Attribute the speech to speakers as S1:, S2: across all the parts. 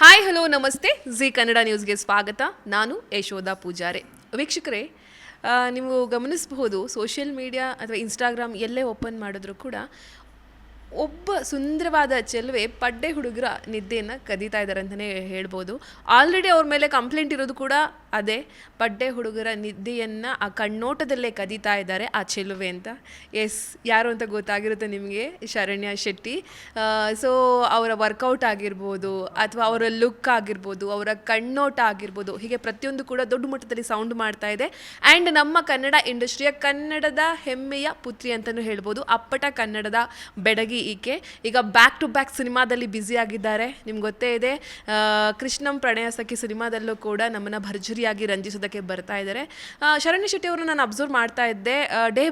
S1: Hi hello ನಮಸ್ತೆ G Kannada ನ್ಯೂಸ್ಗೆ ಸ್ವಾಗತ. ನಾನು ಯಶೋಧ ಪೂಜಾರೆ. ವೀಕ್ಷಕರೇ, ನೀವು ಗಮನಿಸಬಹುದು, ಸೋಷಿಯಲ್ ಮೀಡಿಯಾ ಅಥವಾ ಇನ್ಸ್ಟಾಗ್ರಾಮ್ ಎಲ್ಲೇ ಓಪನ್ ಮಾಡಿದ್ರೂ ಕೂಡ ಒಬ್ಬ ಸುಂದರವಾದ ಚೆಲುವೆ ಪಡ್ಡೆ ಹುಡುಗರ ನಿದ್ದೆಯನ್ನು ಕದೀತಾ ಇದ್ದಾರೆ ಅಂತಲೇ ಹೇಳ್ಬೋದು. ಆಲ್ರೆಡಿ ಅವ್ರ ಮೇಲೆ ಕಂಪ್ಲೇಂಟ್ ಇರೋದು ಕೂಡ ಅದೇ, ಪಡ್ಡೆ ಹುಡುಗರ ನಿದ್ದೆಯನ್ನು ಆ ಕಣ್ಣೋಟದಲ್ಲೇ ಕದೀತಾ ಇದ್ದಾರೆ ಆ ಚೆಲುವೆ ಅಂತ. ಎಸ್, ಯಾರು ಅಂತ ಗೊತ್ತಾಗಿರುತ್ತೆ ನಿಮಗೆ, ಶರಣ್ಯ ಶೆಟ್ಟಿ. ಸೊ ಅವರ ವರ್ಕೌಟ್ ಆಗಿರ್ಬೋದು ಅಥವಾ ಅವರ ಲುಕ್ ಆಗಿರ್ಬೋದು, ಅವರ ಕಣ್ಣೋಟ ಆಗಿರ್ಬೋದು, ಹೀಗೆ ಪ್ರತಿಯೊಂದು ಕೂಡ ದೊಡ್ಡ ಮಟ್ಟದಲ್ಲಿ ಸೌಂಡ್ ಮಾಡ್ತಾ ಇದೆ. ಆ್ಯಂಡ್ ನಮ್ಮ ಕನ್ನಡ ಇಂಡಸ್ಟ್ರಿಯ ಕನ್ನಡದ ಹೆಮ್ಮೆಯ ಪುತ್ರಿ ಅಂತಲೂ ಹೇಳ್ಬೋದು. ಅಪ್ಪಟ ಕನ್ನಡದ ಬೆಡಗಿ ಈಕೆ. ಈಗ ಬ್ಯಾಕ್ ಟು ಬ್ಯಾಕ್ ಸಿನಿಮಾದಲ್ಲಿ ಬ್ಯುಸಿ ಆಗಿದ್ದಾರೆ. ನಿಮ್ಗೆ ಗೊತ್ತೇ ಇದೆ, ಕೃಷ್ಣಂ ಪ್ರಣಯ ಸಖಿ ಸಿನಿಮಾದಲ್ಲೂ ಕೂಡ ನಮ್ಮನ್ನು ಭರ್ಜರಿಯಾಗಿ ರಂಜಿಸೋದಕ್ಕೆ ಬರ್ತಾ ಇದ್ದಾರೆ. ಶರಣ್ಯ ಶೆಟ್ಟಿ ಅವರು ನಾನು ಅಬ್ಸರ್ವ್ ಮಾಡ್ತಾ ಇದ್ದೆ, ಡೇ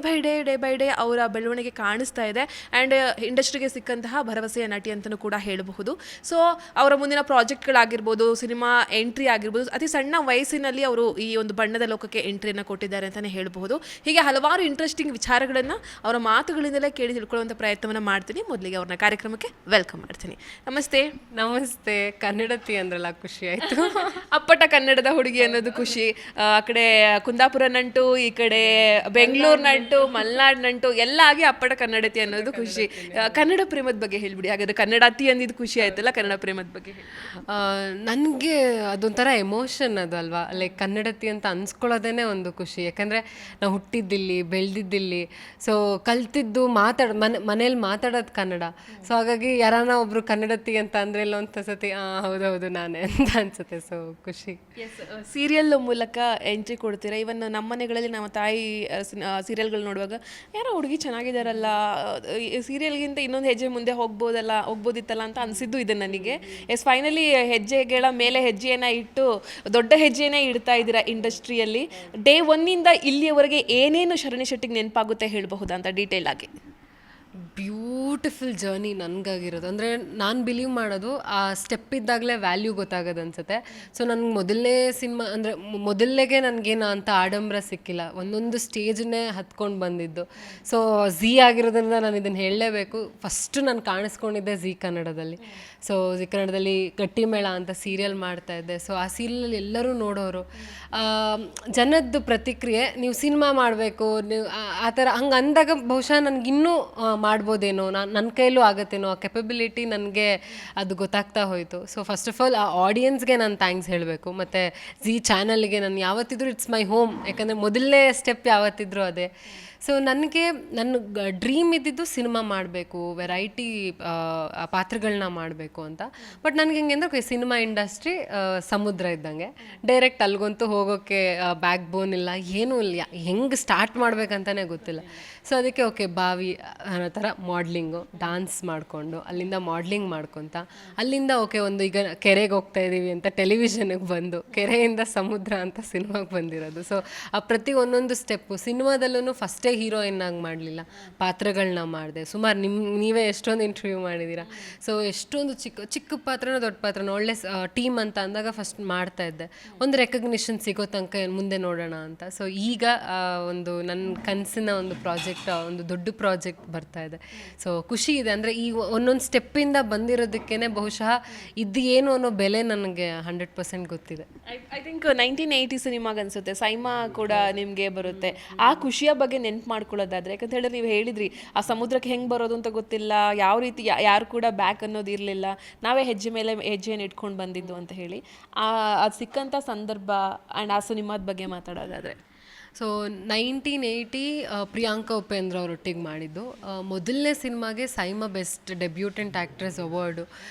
S1: ಬೈ ಡೇ ಅವರ ಬೆಳವಣಿಗೆ ಕಾಣಿಸ್ತಾ ಇದೆ. ಆ್ಯಂಡ್ ಇಂಡಸ್ಟ್ರಿಗೆ ಸಿಕ್ಕಂತಹ ಭರವಸೆಯ ನಟಿ ಅಂತಲೂ ಕೂಡ ಹೇಳಬಹುದು. ಸೊ ಅವರ ಮುಂದಿನ ಪ್ರಾಜೆಕ್ಟ್ಗಳಾಗಿರ್ಬೋದು, ಸಿನಿಮಾ ಎಂಟ್ರಿ ಆಗಿರ್ಬೋದು, ಅತಿ ಸಣ್ಣ ವಯಸ್ಸಿನಲ್ಲಿ ಅವರು ಈ ಒಂದು ಬಣ್ಣದ ಲೋಕಕ್ಕೆ ಎಂಟ್ರಿಯನ್ನು ಕೊಟ್ಟಿದ್ದಾರೆ ಅಂತಲೇ ಹೇಳಬಹುದು. ಹೀಗೆ ಹಲವಾರು ಇಂಟ್ರೆಸ್ಟಿಂಗ್ ವಿಚಾರಗಳನ್ನು ಅವರ ಮಾತುಗಳಿಂದಲೇ ಕೇಳಿ ತಿಳ್ಕೊಳ್ಳುವಂಥ ಪ್ರಯತ್ನವನ್ನು ಮಾಡ್ತೀನಿ. ಮೊದಲಿಗೆ ಅವ್ರನ್ನ ಕಾರ್ಯಕ್ರಮಕ್ಕೆ ವೆಲ್ಕಮ್ ಮಾಡ್ತೀನಿ. ನಮಸ್ತೆ.
S2: ನಮಸ್ತೆ. ಕನ್ನಡತಿ ಅಂದ್ರಲ್ಲ, ಖುಷಿ ಆಯಿತು.
S1: ಅಪ್ಪಟ ಕನ್ನಡದ ಹುಡುಗಿ ಅನ್ನೋದು ಖುಷಿ. ಆ ಕಡೆ ಕುಂದಾಪುರ ನಂಟು, ಈ ಕಡೆ ಬೆಂಗಳೂರು ನಂಟು, ಮಲೆನಾಡು ನಂಟು ಎಲ್ಲ ಆಗಿ ಅಪ್ಪಟ ಕನ್ನಡತಿ ಅನ್ನೋದು ಖುಷಿ. ಕನ್ನಡ ಪ್ರೇಮದ ಬಗ್ಗೆ ಹೇಳ್ಬಿಡಿ. ಹಾಗಾದ್ರೆ ಕನ್ನಡತಿ ಅಂದಿದ್ದು ಖುಷಿ ಆಯ್ತಲ್ಲ, ಕನ್ನಡ ಪ್ರೇಮದ ಬಗ್ಗೆ
S2: ನನಗೆ ಅದೊಂಥರ ಎಮೋಷನ್ ಅದು ಅಲ್ವಾ. ಲೈಕ್ ಕನ್ನಡತಿ ಅಂತ ಅನ್ಸ್ಕೊಳ್ಳೋದೇ ಒಂದು ಖುಷಿ. ಯಾಕಂದರೆ ನಾವು ಹುಟ್ಟಿದ್ದಿಲ್ಲಿ, ಬೆಳೆದಿದ್ದಿಲ್ಲಿ, ಸೊ ಕಲ್ತಿದ್ದು ಮನೇಲಿ ಮಾತಾಡೋದು ಕನ್ನಡ. ಸೊ ಹಾಗಾಗಿ ಯಾರಾನ ಒಬ್ರು ಕನ್ನಡತಿ ಅಂತ ಅಂದ್ರೆ ಇಲ್ಲ ಅಂತ ಸತಿ ಹೌದೌದು ನಾನೇ ಅಂತ ಅನ್ಸುತ್ತೆ. ಸೊ ಖುಷಿ.
S1: ಸೀರಿಯಲ್ ಮೂಲಕ ಎಂಟ್ರಿ ಕೊಡ್ತೀರಾ. ಇವನ್ ನಮ್ಮ ಮನೆಗಳಲ್ಲಿ ನಮ್ಮ ತಾಯಿ ಸೀರಿಯಲ್ಗಳು ನೋಡುವಾಗ ಯಾರೋ ಹುಡುಗಿ ಚೆನ್ನಾಗಿದ್ದಾರಲ್ಲ, ಸೀರಿಯಲ್ಗಿಂತ ಇನ್ನೊಂದು ಹೆಜ್ಜೆ ಮುಂದೆ ಹೋಗ್ಬೋದಿತ್ತಲ್ಲ ಅಂತ ಅನಿಸಿದ್ದು ಇದೆ ನನಗೆ. ಫೈನಲಿ ಹೆಜ್ಜೆಗಳ ಮೇಲೆ ಹೆಜ್ಜೆಯನ್ನು ಇಟ್ಟು ದೊಡ್ಡ ಹೆಜ್ಜೆಯೇ ಇಡ್ತಾ ಇದ್ದೀರಾ ಇಂಡಸ್ಟ್ರಿಯಲ್ಲಿ. ಡೇ ಒನ್ನಿಂದ ಇಲ್ಲಿಯವರೆಗೆ ಏನೇನು ಶರಣ್ಯ ಶೆಟ್ಟಿಗೆ ನೆನಪಾಗುತ್ತೆ ಹೇಳಬಹುದಾ ಅಂತ ಡೀಟೇಲ್ ಆಗಿ?
S2: ಬ್ಯೂಟಿಫುಲ್ ಜರ್ನಿ ನನಗಾಗಿರೋದು. ಅಂದರೆ ನಾನು ಬಿಲೀವ್ ಮಾಡೋದು ಆ ಸ್ಟೆಪ್ ಇದ್ದಾಗಲೇ ವ್ಯಾಲ್ಯೂ ಗೊತ್ತಾಗೋದು ಅನ್ಸುತ್ತೆ. ಸೊ ನನಗೆ ಮೊದಲನೇ ಸಿನಿಮಾ ಅಂದರೆ ಮೊದಲಿಗೆ ನನಗೇನು ಅಂತ ಆಡಂಬರ ಸಿಕ್ಕಿಲ್ಲ, ಒಂದೊಂದು ಸ್ಟೇಜನ್ನೇ ಹತ್ಕೊಂಡು ಬಂದಿದ್ದು. ಸೊ ಝೀ ಆಗಿರೋದ್ರಿಂದ ನಾನು ಇದನ್ನು ಹೇಳಲೇಬೇಕು. ಫಸ್ಟು ನಾನು ಕಾಣಿಸ್ಕೊಂಡಿದ್ದೆ ಝೀ ಕನ್ನಡದಲ್ಲಿ. ಸೊ ಝೀ ಕನ್ನಡದಲ್ಲಿ ಗಟ್ಟಿಮೇಳ ಅಂತ ಸೀರಿಯಲ್ ಮಾಡ್ತಾಯಿದ್ದೆ. ಸೊ ಆ ಸೀರಿಯಲಲ್ಲಿ ಎಲ್ಲರೂ ನೋಡೋರು. ಜನದ್ದು ಪ್ರತಿಕ್ರಿಯೆ, ನೀವು ಸಿನಿಮಾ ಮಾಡಬೇಕು, ನೀವು ಆ ಥರ ಹಂಗೆ ಅಂದಾಗ ಬಹುಶಃ ನನಗಿನ್ನೂ ಮಾಡ್ಬೋದೇನೋ, ನನ್ನ ಕೈಲೂ ಆಗುತ್ತೇನೋ, ಆ ಕೆಪಬಿಲಿಟಿ ನನಗೆ ಅದು ಗೊತ್ತಾಗ್ತಾ ಹೋಯಿತು. ಸೊ ಫಸ್ಟ್ ಆಫ್ ಆಲ್ ಆ ಆಡಿಯನ್ಸ್ಗೆ ನಾನು ಥ್ಯಾಂಕ್ಸ್ ಹೇಳಬೇಕು. ಮತ್ತು ಝೀ ಚಾನಲ್ಗೆ ನಾನು ಯಾವತ್ತಿದ್ರೂ ಇಟ್ಸ್ ಮೈ ಹೋಮ್. ಯಾಕಂದರೆ ಮೊದಲನೇ ಸ್ಟೆಪ್ ಯಾವತ್ತಿದ್ರೂ ಅದೇ. ಸೊ ನನಗೆ ನನ್ನ ಡ್ರೀಮ್ ಇದ್ದಿದ್ದು ಸಿನಿಮಾ ಮಾಡಬೇಕು, ವೆರೈಟಿ ಪಾತ್ರಗಳನ್ನ ಮಾಡಬೇಕು ಅಂತ. ಬಟ್ ನನಗೆ ಹೆಂಗೆ ಅಂದರೆ ಸಿನಿಮಾ ಇಂಡಸ್ಟ್ರಿ ಸಮುದ್ರ ಇದ್ದಂಗೆ, ಡೈರೆಕ್ಟ್ ಅಲ್ಗಂತೂ ಹೋಗೋಕ್ಕೆ ಬ್ಯಾಕ್ ಬೋನ್ ಇಲ್ಲ, ಏನೂ ಇಲ್ಲ, ಹೆಂಗೆ ಸ್ಟಾರ್ಟ್ ಮಾಡ್ಬೇಕಂತಲೇ ಗೊತ್ತಿಲ್ಲ. ಸೊ ಅದಕ್ಕೆ ಓಕೆ ಬಾವಿ ಅನ್ನೋ ಥರ ಮಾಡ್ಲಿಂಗು, ಡಾನ್ಸ್ ಮಾಡಿಕೊಂಡು ಅಲ್ಲಿಂದ ಮಾಡ್ಲಿಂಗ್ ಮಾಡ್ಕೊತ ಅಲ್ಲಿಂದ ಓಕೆ ಒಂದು ಈಗ ಕೆರೆಗೆ ಹೋಗ್ತಾ ಇದ್ದೀವಿ ಅಂತ ಟೆಲಿವಿಷನ್ಗೆ ಬಂದು ಕೆರೆಯಿಂದ ಸಮುದ್ರ ಅಂತ ಸಿನಿಮಾಗೆ ಬಂದಿರೋದು. ಸೊ ಆ ಪ್ರತಿ ಒಂದೊಂದು ಸ್ಟೆಪ್ಪು ಸಿನಿಮಾದಲ್ಲೂ ಫಸ್ಟೇ ಹೀರೋಯಿನ್ ಆಗಿ ಮಾಡಲಿಲ್ಲ, ಪಾತ್ರಗಳನ್ನ ಮಾಡಿದೆ. ಸುಮಾರು ನೀವೇ ಎಷ್ಟೊಂದು ಇಂಟರ್ವ್ಯೂ ಮಾಡಿದ್ದೀರಾ. ಸೊ ಎಷ್ಟೊಂದು ಚಿಕ್ಕ ಪಾತ್ರನೋ ದೊಡ್ಡ ಪಾತ್ರನೋ ಒಳ್ಳೆ ಟೀಮ್ ಅಂತ ಅಂದಾಗ ಫಸ್ಟ್ ಮಾಡ್ತಾಯಿದ್ದೆ, ಒಂದು ರೆಕಗ್ನಿಷನ್ ಸಿಗೋ ತನಕ ಮುಂದೆ ನೋಡೋಣ ಅಂತ. ಸೊ ಈಗ ಒಂದು ನನ್ನ ಕನಸಿನ ಒಂದು ಪ್ರಾಜೆಕ್ಟ್, ಒಂದು ದೊಡ್ಡ ಪ್ರಾಜೆಕ್ಟ್ ಬರ್ತಾ ಇದೆ. ಸೊ ಖುಷಿ ಇದೆ. ಅಂದರೆ ಈ ಒಂದೊಂದು ಸ್ಟೆಪ್ಪಿಂದ ಬಂದಿರೋದಕ್ಕೇ ಬಹುಶಃ ಇದು ಏನು ಅನ್ನೋ ಬೆಲೆ ನನಗೆ 100% ಗೊತ್ತಿದೆ.
S1: ಐ ಥಿಂಕ್ 1980 ಸಿನಿಮಾಗೆ ಅನಿಸುತ್ತೆ ಸೈಮಾ ಕೂಡ ನಿಮಗೆ ಬರುತ್ತೆ. ಆ ಖುಷಿಯ ಬಗ್ಗೆ ನೆನ್ಪು ಮಾಡ್ಕೊಳ್ಳೋದಾದ್ರೆ, ಯಾಕಂತ ಹೇಳಿದ್ರೆ ನೀವು ಹೇಳಿದ್ರಿ ಆ ಸಮುದ್ರಕ್ಕೆ ಹೆಂಗೆ ಬರೋದು ಅಂತ ಗೊತ್ತಿಲ್ಲ, ಯಾವ ರೀತಿ ಯಾರು ಕೂಡ ಬ್ಯಾಕ್ ಅನ್ನೋದು ಇರಲಿಲ್ಲ, ನಾವೇ ಹೆಜ್ಜೆ ಮೇಲೆ ಹೆಜ್ಜೆಯನ್ನು ಇಟ್ಕೊಂಡು ಬಂದಿದ್ದು ಅಂತ ಹೇಳಿ ಅದು ಸಿಕ್ಕಂಥ ಸಂದರ್ಭ ಆ್ಯಂಡ್ ಆ ಸಿನಿಮಾದ ಬಗ್ಗೆ ಮಾತಾಡೋದಾದರೆ.
S2: ಸೊ 1980 ಪ್ರಿಯಾಂಕಾ ಉಪೇಂದ್ರ ಅವರೊಟ್ಟಿಗೆ ಮಾಡಿದ್ದು ಮೊದಲನೇ ಸಿನಿಮಾಗೆ SIIMA best debutant actress award.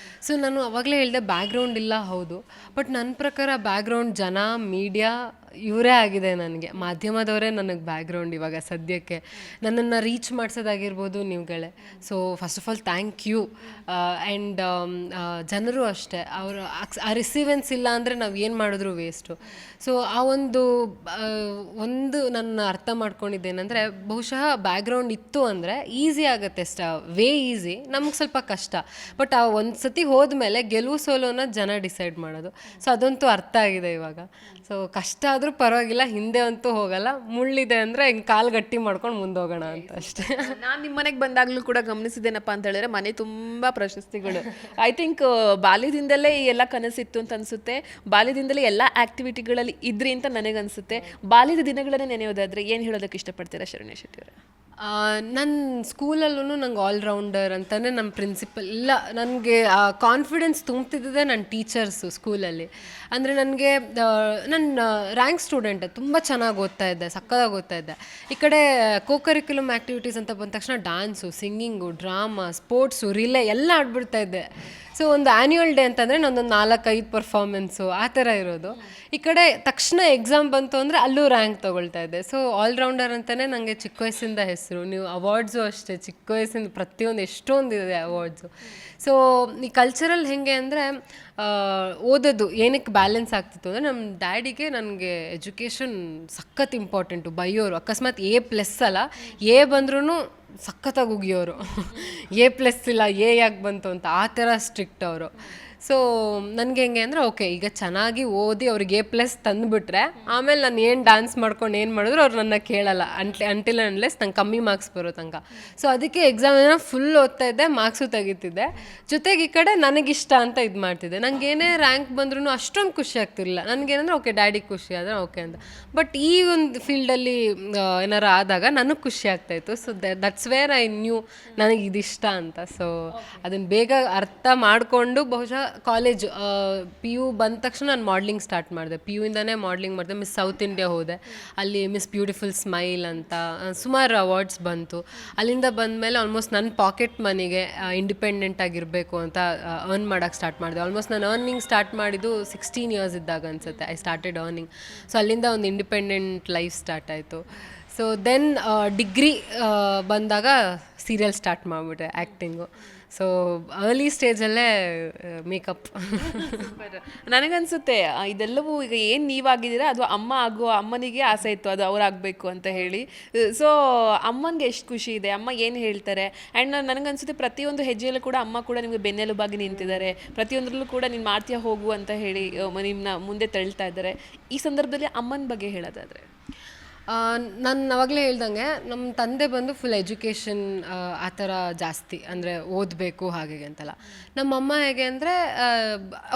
S2: So ನಾನು ಅವಾಗಲೇ ಹೇಳಿದೆ ಬ್ಯಾಕ್ಗ್ರೌಂಡ್ ಇಲ್ಲ, ಹೌದು. ಬಟ್ ನನ್ನ ಪ್ರಕಾರ ಬ್ಯಾಕ್ಗ್ರೌಂಡ್ ಜನ, ಮೀಡಿಯಾ ಇವರೇ ಆಗಿದೆ. ನನಗೆ ಮಾಧ್ಯಮದವರೇ ನನಗೆ ಬ್ಯಾಕ್ಗ್ರೌಂಡ್ ಇವಾಗ ಸದ್ಯಕ್ಕೆ. ನನ್ನನ್ನು ರೀಚ್ ಮಾಡಿಸೋದಾಗಿರ್ಬೋದು ನೀವುಗಳೇ. So first of all thank you. And ಜನರು ಅಷ್ಟೇ, ಅವರು ಆ ರಿಸೀವೆನ್ಸ್ ಇಲ್ಲ ಅಂದರೆ ನಾವು ಏನು ಮಾಡಿದ್ರು ವೇಸ್ಟು. ಸೊ ಆ ಒಂದು ನನ್ನ ಅರ್ಥ ಮಾಡ್ಕೊಂಡಿದ್ದೇನೆಂದರೆ, ಬಹುಶಃ ಬ್ಯಾಕ್ಗ್ರೌಂಡ್ ಇತ್ತು ಅಂದರೆ ಈಸಿ ಆಗುತ್ತೆ, ವೇ ಈಸಿ. ನಮ್ಗೆ ಸ್ವಲ್ಪ ಕಷ್ಟ. ಬಟ್ ಆ ಒಂದು ಸತಿ ಹೋದ್ಮೇಲೆ ಗೆಲುವು ಸೋಲೋನ ಜನ ಡಿಸೈಡ್ ಮಾಡೋದು. ಸೊ ಅದಂತೂ ಅರ್ಥ ಆಗಿದೆ ಇವಾಗ. ಸೊ ಕಷ್ಟ ಆದರೂ ಪರವಾಗಿಲ್ಲ, ಹಿಂದೆ ಅಂತೂ ಹೋಗಲ್ಲ, ಮುಳ್ಳಿದೆ ಅಂದರೆ ಹಿಂಗೆ ಕಾಲು ಗಟ್ಟಿ ಮಾಡ್ಕೊಂಡು ಮುಂದೆ ಹೋಗೋಣ ಅಂತ ಅಷ್ಟೇ.
S1: ನಾನು ನಿಮ್ಮ ಮನೆಗೆ ಬಂದಾಗಲೂ ಕೂಡ ಗಮನಿಸಿದ್ದೇನಪ್ಪ ಅಂತ ಹೇಳಿದ್ರೆ ಮನೆ ತುಂಬ ಪ್ರಶಸ್ತಿಗಳು. ಐ ಥಿಂಕ್ ಬಾಲ್ಯದಿಂದಲೇ ಈ ಎಲ್ಲ ಕನಸಿತ್ತು ಅಂತ ಅನಿಸುತ್ತೆ. ಬಾಲ್ಯದಿಂದಲೇ ಎಲ್ಲ ಆ್ಯಕ್ಟಿವಿಟಿಗಳಲ್ಲಿ ಇದ್ರಿ ಅಂತ ನನಗನ್ಸುತ್ತೆ. ಬಾಲ್ಯದ ದಿನಗಳನ್ನೇ ನೆನೆಯೋದಾದರೆ ಏನು ಹೇಳೋದಕ್ಕೆ ಇಷ್ಟಪಡ್ತೀರಾ ಶರಣ್ಯ ಶೆಟ್ಟಿ ಅವರೇ?
S2: ನನ್ನ ಸ್ಕೂಲಲ್ಲೂ ನಂಗೆ ಆಲ್ರೌಂಡರ್ ಅಂತಲೇ ನಮ್ಮ ಪ್ರಿನ್ಸಿಪಲ್ ಇಲ್ಲ, ನನಗೆ ಕಾನ್ಫಿಡೆನ್ಸ್ ತುಂಬ್ತಿದ್ದೆ ನನ್ನ ಟೀಚರ್ಸು ಸ್ಕೂಲಲ್ಲಿ. ಅಂದರೆ ನನಗೆ ನನ್ನ ರ್ಯಾಂಕ್ ಸ್ಟೂಡೆಂಟ್, ತುಂಬ ಚೆನ್ನಾಗಿ ಓದ್ತಾ ಇದ್ದೆ, ಸಕ್ಕತ್ತಾಗಿ ಓದ್ತಾ ಇದ್ದೆ. ಈ ಕಡೆ ಕೋಕರಿಕ್ಯುಲಮ್ ಆ್ಯಕ್ಟಿವಿಟೀಸ್ ಅಂತ ಬಂದ ತಕ್ಷಣ dance, singing, drama, sports, relay ಎಲ್ಲ ಆಡ್ಬಿಡ್ತಾ ಇದ್ದೆ. ಸೊ ಒಂದು ಆ್ಯನ್ಯುವಲ್ ಡೇ ಅಂತಂದರೆ ನನ್ನೊಂದು 4-5 ಪರ್ಫಾರ್ಮೆನ್ಸು ಆ ಥರ ಇರೋದು. ಈ ಕಡೆ ತಕ್ಷಣ ಎಕ್ಸಾಮ್ ಬಂತು ಅಂದರೆ ಅಲ್ಲೂ ರ್ಯಾಂಕ್ ತೊಗೊಳ್ತಾ ಇದ್ದೆ. ಸೊ ಆಲ್ರೌಂಡರ್ ಅಂತಲೇ ನನಗೆ ಚಿಕ್ಕ ವಯಸ್ಸಿಂದ ಹೆಸರು. ನೀವು ಅವಾರ್ಡ್ಸು ಅಷ್ಟೇ, ಚಿಕ್ಕ ವಯಸ್ಸಿಂದ ಪ್ರತಿಯೊಂದು ಎಷ್ಟೊಂದಿದೆ ಅವಾರ್ಡ್ಸು. ಸೊ ಈ ಕಲ್ಚರಲ್ ಹೇಗೆ ಅಂದರೆ ಓದೋದು ಏನಕ್ಕೆ ಬ್ಯಾಲೆನ್ಸ್ ಆಗ್ತಿತ್ತು ಅಂದರೆ ನಮ್ಮ ಡ್ಯಾಡಿಗೆ ನನಗೆ ಎಜುಕೇಷನ್ ಸಖತ್ ಇಂಪಾರ್ಟೆಂಟು. ಬೈಯೋರು ಅಕಸ್ಮಾತ್ A+ ಅಲ್ಲ, A ಬಂದ್ರೂ ಸಖತ್ತಾಗಿ ಉಗಿಯೋರು. A+ ಇಲ್ಲ, A ಯಾಕೆ ಬಂತು ಅಂತ ಆ ಥರ ಸ್ಟ್ರಿಕ್ಟ್ ಅವರು. ಸೊ ನನಗೆ ಹೆಂಗೆ ಅಂದರೆ ಓಕೆ, ಈಗ ಚೆನ್ನಾಗಿ ಓದಿ ಅವ್ರಿಗೆ A+ ತಂದುಬಿಟ್ರೆ ಆಮೇಲೆ ನಾನು ಏನು ಡ್ಯಾನ್ಸ್ ಮಾಡ್ಕೊಂಡು ಏನು ಮಾಡಿದ್ರು ಅವ್ರು ನನ್ನ ಕೇಳಲ್ಲ, ಅಂಟಿಲ್ ಅನ್ಲೆಸ್ ನಂಗೆ ಕಮ್ಮಿ ಮಾರ್ಕ್ಸ್ ಬರೋ ತನಕ. ಸೊ ಅದಕ್ಕೆ ಎಕ್ಸಾಮಿನ ಫುಲ್ ಓದ್ತಾ ಇದ್ದೆ, ಮಾರ್ಕ್ಸು ತೆಗಿತಿದ್ದೆ. ಜೊತೆಗೆ ಈ ಕಡೆ ನನಗಿಷ್ಟ ಅಂತ ಇದು ಮಾಡ್ತಿದ್ದೆ. ನಂಗೆ ಏನೇ ರ್ಯಾಂಕ್ ಬಂದ್ರೂ ಅಷ್ಟೊಂದು ಖುಷಿ ಆಗ್ತಿರಲಿಲ್ಲ. ನನಗೇನಂದ್ರೆ ಓಕೆ ಡ್ಯಾಡಿಗೆ ಖುಷಿ ಆದರೆ ಓಕೆ ಅಂತ. ಬಟ್ ಈ ಒಂದು ಫೀಲ್ಡಲ್ಲಿ ಏನಾರು ಆದಾಗ ನನಗೆ ಖುಷಿ ಆಗ್ತಾಯಿತ್ತು. So that's where I knew ನನಗೆ ಇದಿಷ್ಟ ಅಂತ. ಸೊ ಅದನ್ನು ಬೇಗ ಅರ್ಥ ಮಾಡಿಕೊಂಡು ಬಹುಶಃ ಕಾಲೇಜ್ PU ಬಂದ ತಕ್ಷಣ ನಾನು ಮಾಡ್ಲಿಂಗ್ ಸ್ಟಾರ್ಟ್ ಮಾಡಿದೆ. PUಯಿಂದನೇ ಮಾಡ್ಲಿಂಗ್ ಮಾಡಿದೆ. ಮಿಸ್ ಸೌತ್ ಇಂಡಿಯಾ ಹೋದೆ, ಅಲ್ಲಿ ಮಿಸ್ ಬ್ಯೂಟಿಫುಲ್ ಸ್ಮೈಲ್ ಅಂತ ಸುಮಾರು ಅವಾರ್ಡ್ಸ್ ಬಂತು. ಅಲ್ಲಿಂದ ಬಂದಮೇಲೆ ಆಲ್ಮೋಸ್ಟ್ ನನ್ನ ಪಾಕೆಟ್ ಮನಿಗೆ ಇಂಡಿಪೆಂಡೆಂಟ್ ಆಗಿರಬೇಕು ಅಂತ ಅರ್ನ್ ಮಾಡೋಕ್ಕೆ ಸ್ಟಾರ್ಟ್ ಮಾಡಿದೆ. ಆಲ್ಮೋಸ್ಟ್ ನಾನು ಅರ್ನಿಂಗ್ ಸ್ಟಾರ್ಟ್ ಮಾಡಿದ್ದು 16 ಇಯರ್ಸ್ ಇದ್ದಾಗ ಅನಿಸುತ್ತೆ ಐ ಸ್ಟಾರ್ಟೆಡ್ ಅರ್ನಿಂಗ್. ಸೊ ಅಲ್ಲಿಂದ ಒಂದು ಇಂಡಿಪೆಂಡೆಂಟ್ ಲೈಫ್ ಸ್ಟಾರ್ಟ್ ಆಯಿತು. ಸೊ ದೆನ್ ಡಿಗ್ರಿ ಬಂದಾಗ ಸೀರಿಯಲ್ ಸ್ಟಾರ್ಟ್ ಮಾಡಿಬಿಟ್ಟೆ, ಆ್ಯಕ್ಟಿಂಗು. ಸೊ ಅರ್ಲಿ ಸ್ಟೇಜಲ್ಲೇ ಮೇಕಪ್.
S1: ನನಗನ್ಸುತ್ತೆ ಇದೆಲ್ಲವೂ ಈಗ ಏನು ನೀವಾಗಿದ್ದೀರಾ ಅದು ಅಮ್ಮನಿಗೆ ಆಸೆ ಇತ್ತು ಅದು ಅವ್ರಾಗಬೇಕು ಅಂತ ಹೇಳಿ. ಸೊ ಅಮ್ಮನಿಗೆ ಎಷ್ಟು ಖುಷಿ ಇದೆ, ಅಮ್ಮ ಏನು ಹೇಳ್ತಾರೆ. ಆ್ಯಂಡ್ ನನಗನ್ಸುತ್ತೆ ಪ್ರತಿಯೊಂದು ಹೆಜ್ಜೆಯಲ್ಲೂ ಕೂಡ ಅಮ್ಮ ಕೂಡ ನಿಮಗೆ ಬೆನ್ನೆಲುಬಾಗಿ ನಿಂತಿದ್ದಾರೆ. ಪ್ರತಿಯೊಂದರಲ್ಲೂ ಕೂಡ ನೀನು ಮಾಡ್ತೀಯ ಹೋಗು ಅಂತ ಹೇಳಿ ನಿಮ್ಮನ್ನ ಮುಂದೆ ತಳ್ತಾ ಇದ್ದಾರೆ. ಈ ಸಂದರ್ಭದಲ್ಲಿ ಅಮ್ಮನ ಬಗ್ಗೆ ಹೇಳೋದಾದರೆ
S2: ನಾನು ಅವಾಗಲೇ ಹೇಳ್ದಂಗೆ ನಮ್ಮ ತಂದೆ ಬಂದು ಫುಲ್ ಎಜುಕೇಷನ್ ಆ ಥರ ಜಾಸ್ತಿ, ಅಂದರೆ ಓದಬೇಕು ಹಾಗೆ ಅಂತಲ್ಲ. ನಮ್ಮಮ್ಮ ಹೇಗೆ ಅಂದರೆ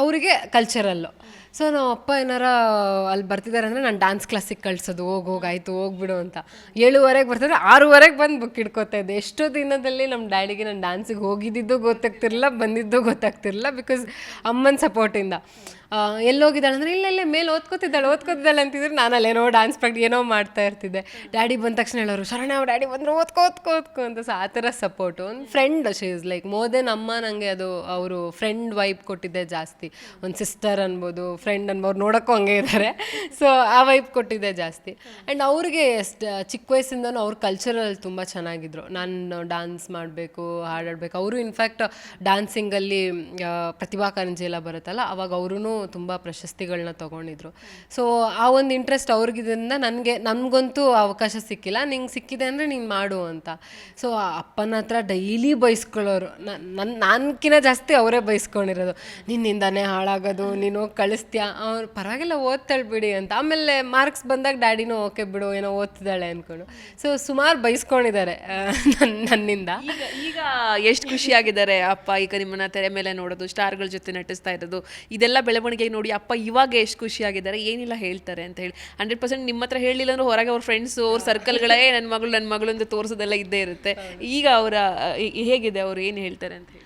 S2: ಅವರಿಗೆ ಕಲ್ಚರಲ್ಲು. ಸೊ ನಮ್ಮ ಅಪ್ಪ ಏನಾರ ಅಲ್ಲಿ ಬರ್ತಿದ್ದಾರೆ ಅಂದರೆ ನಾನು ಡ್ಯಾನ್ಸ್ ಕ್ಲಾಸಿಗೆ ಕಳಿಸೋದು, ಹೋಗಾಯ್ತು ಹೋಗ್ಬಿಡು ಅಂತ. 7:15 ಬರ್ತಿದ್ರೆ 6:15 ಬಂದು ಬುಕ್ ಹಿಡ್ಕೊತಾ ಇದ್ದೆ. ಎಷ್ಟೋ ದಿನದಲ್ಲಿ ನಮ್ಮ ಡ್ಯಾಡಿಗೆ ನಾನು ಡ್ಯಾನ್ಸಿಗೆ ಹೋಗಿದ್ದಿದ್ದು ಗೊತ್ತಾಗ್ತಿರಲಿಲ್ಲ, ಬಂದಿದ್ದು ಗೊತ್ತಾಗ್ತಿರಲಿಲ್ಲ, ಬಿಕಾಸ್ ಅಮ್ಮನ ಸಪೋರ್ಟಿಂದ. ಎಲ್ಲೋಗಿದ್ದಾಳೆ ಅಂದರೆ ಇಲ್ಲ ಮೇಲೆ ಓದ್ಕೋತಿದ್ದಾಳೆ ಅಂತಿದ್ರೆ ನಾನು ಅಲ್ಲೇನೋ ಡ್ಯಾನ್ಸ್ ಏನೋ ಮಾಡ್ತಾ ಇರ್ತಿದ್ದೆ. ಡ್ಯಾಡಿ ಬಂದ ತಕ್ಷಣ ಹೇಳೋರು, ಶರಣ್ಯ ಡ್ಯಾಡಿ ಬಂದರು ಓದ್ಕೋ ಅಂತ. ಸೊ ಆ ಥರ ಸಪೋರ್ಟು. ಒಂದು friend, she is like more than ಅಮ್ಮ. ನನಗೆ ಅದು ಅವರು ಫ್ರೆಂಡ್ ವೈಬ್ ಕೊಟ್ಟಿದ್ದೆ ಜಾಸ್ತಿ. ಒಂದು ಸಿಸ್ಟರ್ ಅನ್ಬೋದು, ಫ್ರೆಂಡ್ ಅನ್ಬೋದು, ನೋಡೋಕ್ಕೂ ಹಂಗೆ ಇದ್ದಾರೆ. ಸೊ ಆ ವೈಬ್ ಕೊಟ್ಟಿದ್ದೆ ಜಾಸ್ತಿ. ಆ್ಯಂಡ್ ಅವ್ರಿಗೆ ಚಿಕ್ಕ ವಯಸ್ಸಿಂದನೂ ಅವ್ರ ಕಲ್ಚರಲ್ ತುಂಬ ಚೆನ್ನಾಗಿದ್ರು. ನಾನು ಡ್ಯಾನ್ಸ್ ಮಾಡಬೇಕು, ಹಾಡಾಡಬೇಕು. ಅವರು ಇನ್ಫ್ಯಾಕ್ಟ್ ಡ್ಯಾನ್ಸಿಂಗಲ್ಲಿ ಪ್ರತಿಭಾ ಕಾರಂಜಿ ಎಲ್ಲ ಬರುತ್ತಲ್ಲ, ಅವಾಗ ಅವರೂ ತುಂಬ ಪ್ರಶಸ್ತಿಗಳನ್ನ ತೊಗೊಂಡಿದ್ರು. ಸೊ ಆ ಒಂದು ಇಂಟ್ರೆಸ್ಟ್ ಅವ್ರಿಗಿದ್ರಿಂದ ನನಗಂತೂ ಅವಕಾಶ ಸಿಕ್ಕಿಲ್ಲ. ನಿಂಗೆ ಸಿಕ್ಕಿದೆ ಅಂದರೆ ನೀನು ಮಾಡು ಅಂತ. ಸೊ ಅಪ್ಪನ ಹತ್ರ ಡೈಲಿ ಬೈಸ್ಕೊಳ್ಳೋರು. ನಾನ್ಕಿನ್ನ ಜಾಸ್ತಿ ಅವರೇ ಬೈಸ್ಕೊಂಡಿರೋದು. ನಿನ್ನಿಂದಾನೇ ಹಾಳಾಗೋದು, ನೀನು ಹೋಗಿ ಕಳಿಸ್ತೀಯಾ, ಅವ್ರು ಪರವಾಗಿಲ್ಲ ಓದ್ತಾಳ್ಬಿಡಿ ಅಂತ. ಆಮೇಲೆ ಮಾರ್ಕ್ಸ್ ಬಂದಾಗ ಡ್ಯಾಡಿನೂ ಓಕೆ ಬಿಡು ಏನೋ ಓದ್ತಿದ್ದಾಳೆ ಅಂದ್ಕೊಂಡು. ಸೊ ಸುಮಾರು ಬೈಸ್ಕೊಂಡಿದ್ದಾರೆ ನನ್ನಿಂದ.
S1: ಈಗ ಎಷ್ಟು ಖುಷಿಯಾಗಿದ್ದಾರೆ ಅಪ್ಪ, ಈಗ ನಿಮ್ಮನ್ನ ತೆರೆ ಮೇಲೆ ನೋಡೋದು, ಸ್ಟಾರ್ಗಳ ಜೊತೆ ನಟಿಸ್ತಾ ಇರೋದು, ಇದೆಲ್ಲ ಬೆಳವಣಿಗೆ ನೋಡಿ ಅಪ್ಪ ಇವಾಗ ಎಷ್ಟು ಖುಷಿಯಾಗಿದ್ದಾರೆ, ಏನಿಲ್ಲ ಹೇಳ್ತಾರೆ ಅಂತ ಹೇಳಿ. 100% ನಿಮ್ಮ ಹತ್ರ ಹೇಳಿಲ್ಲ ಅಂದ್ರೆ ಹೊರಗೆ ಅವ್ರ ಫ್ರೆಂಡ್ಸು, ಅವ್ರ ಸರ್ಕಲ್ಗಳೇ ನನ್ನ ಮಗಳು ಅಂತ ತೋರಿಸೋದೆಲ್ಲ ಇದ್ದೇ ಇರುತ್ತೆ. ಈಗ ಅವರ ಹೇಗಿದೆ, ಅವರು ಏನು ಹೇಳ್ತಾರೆ ಅಂತ ಹೇಳಿ?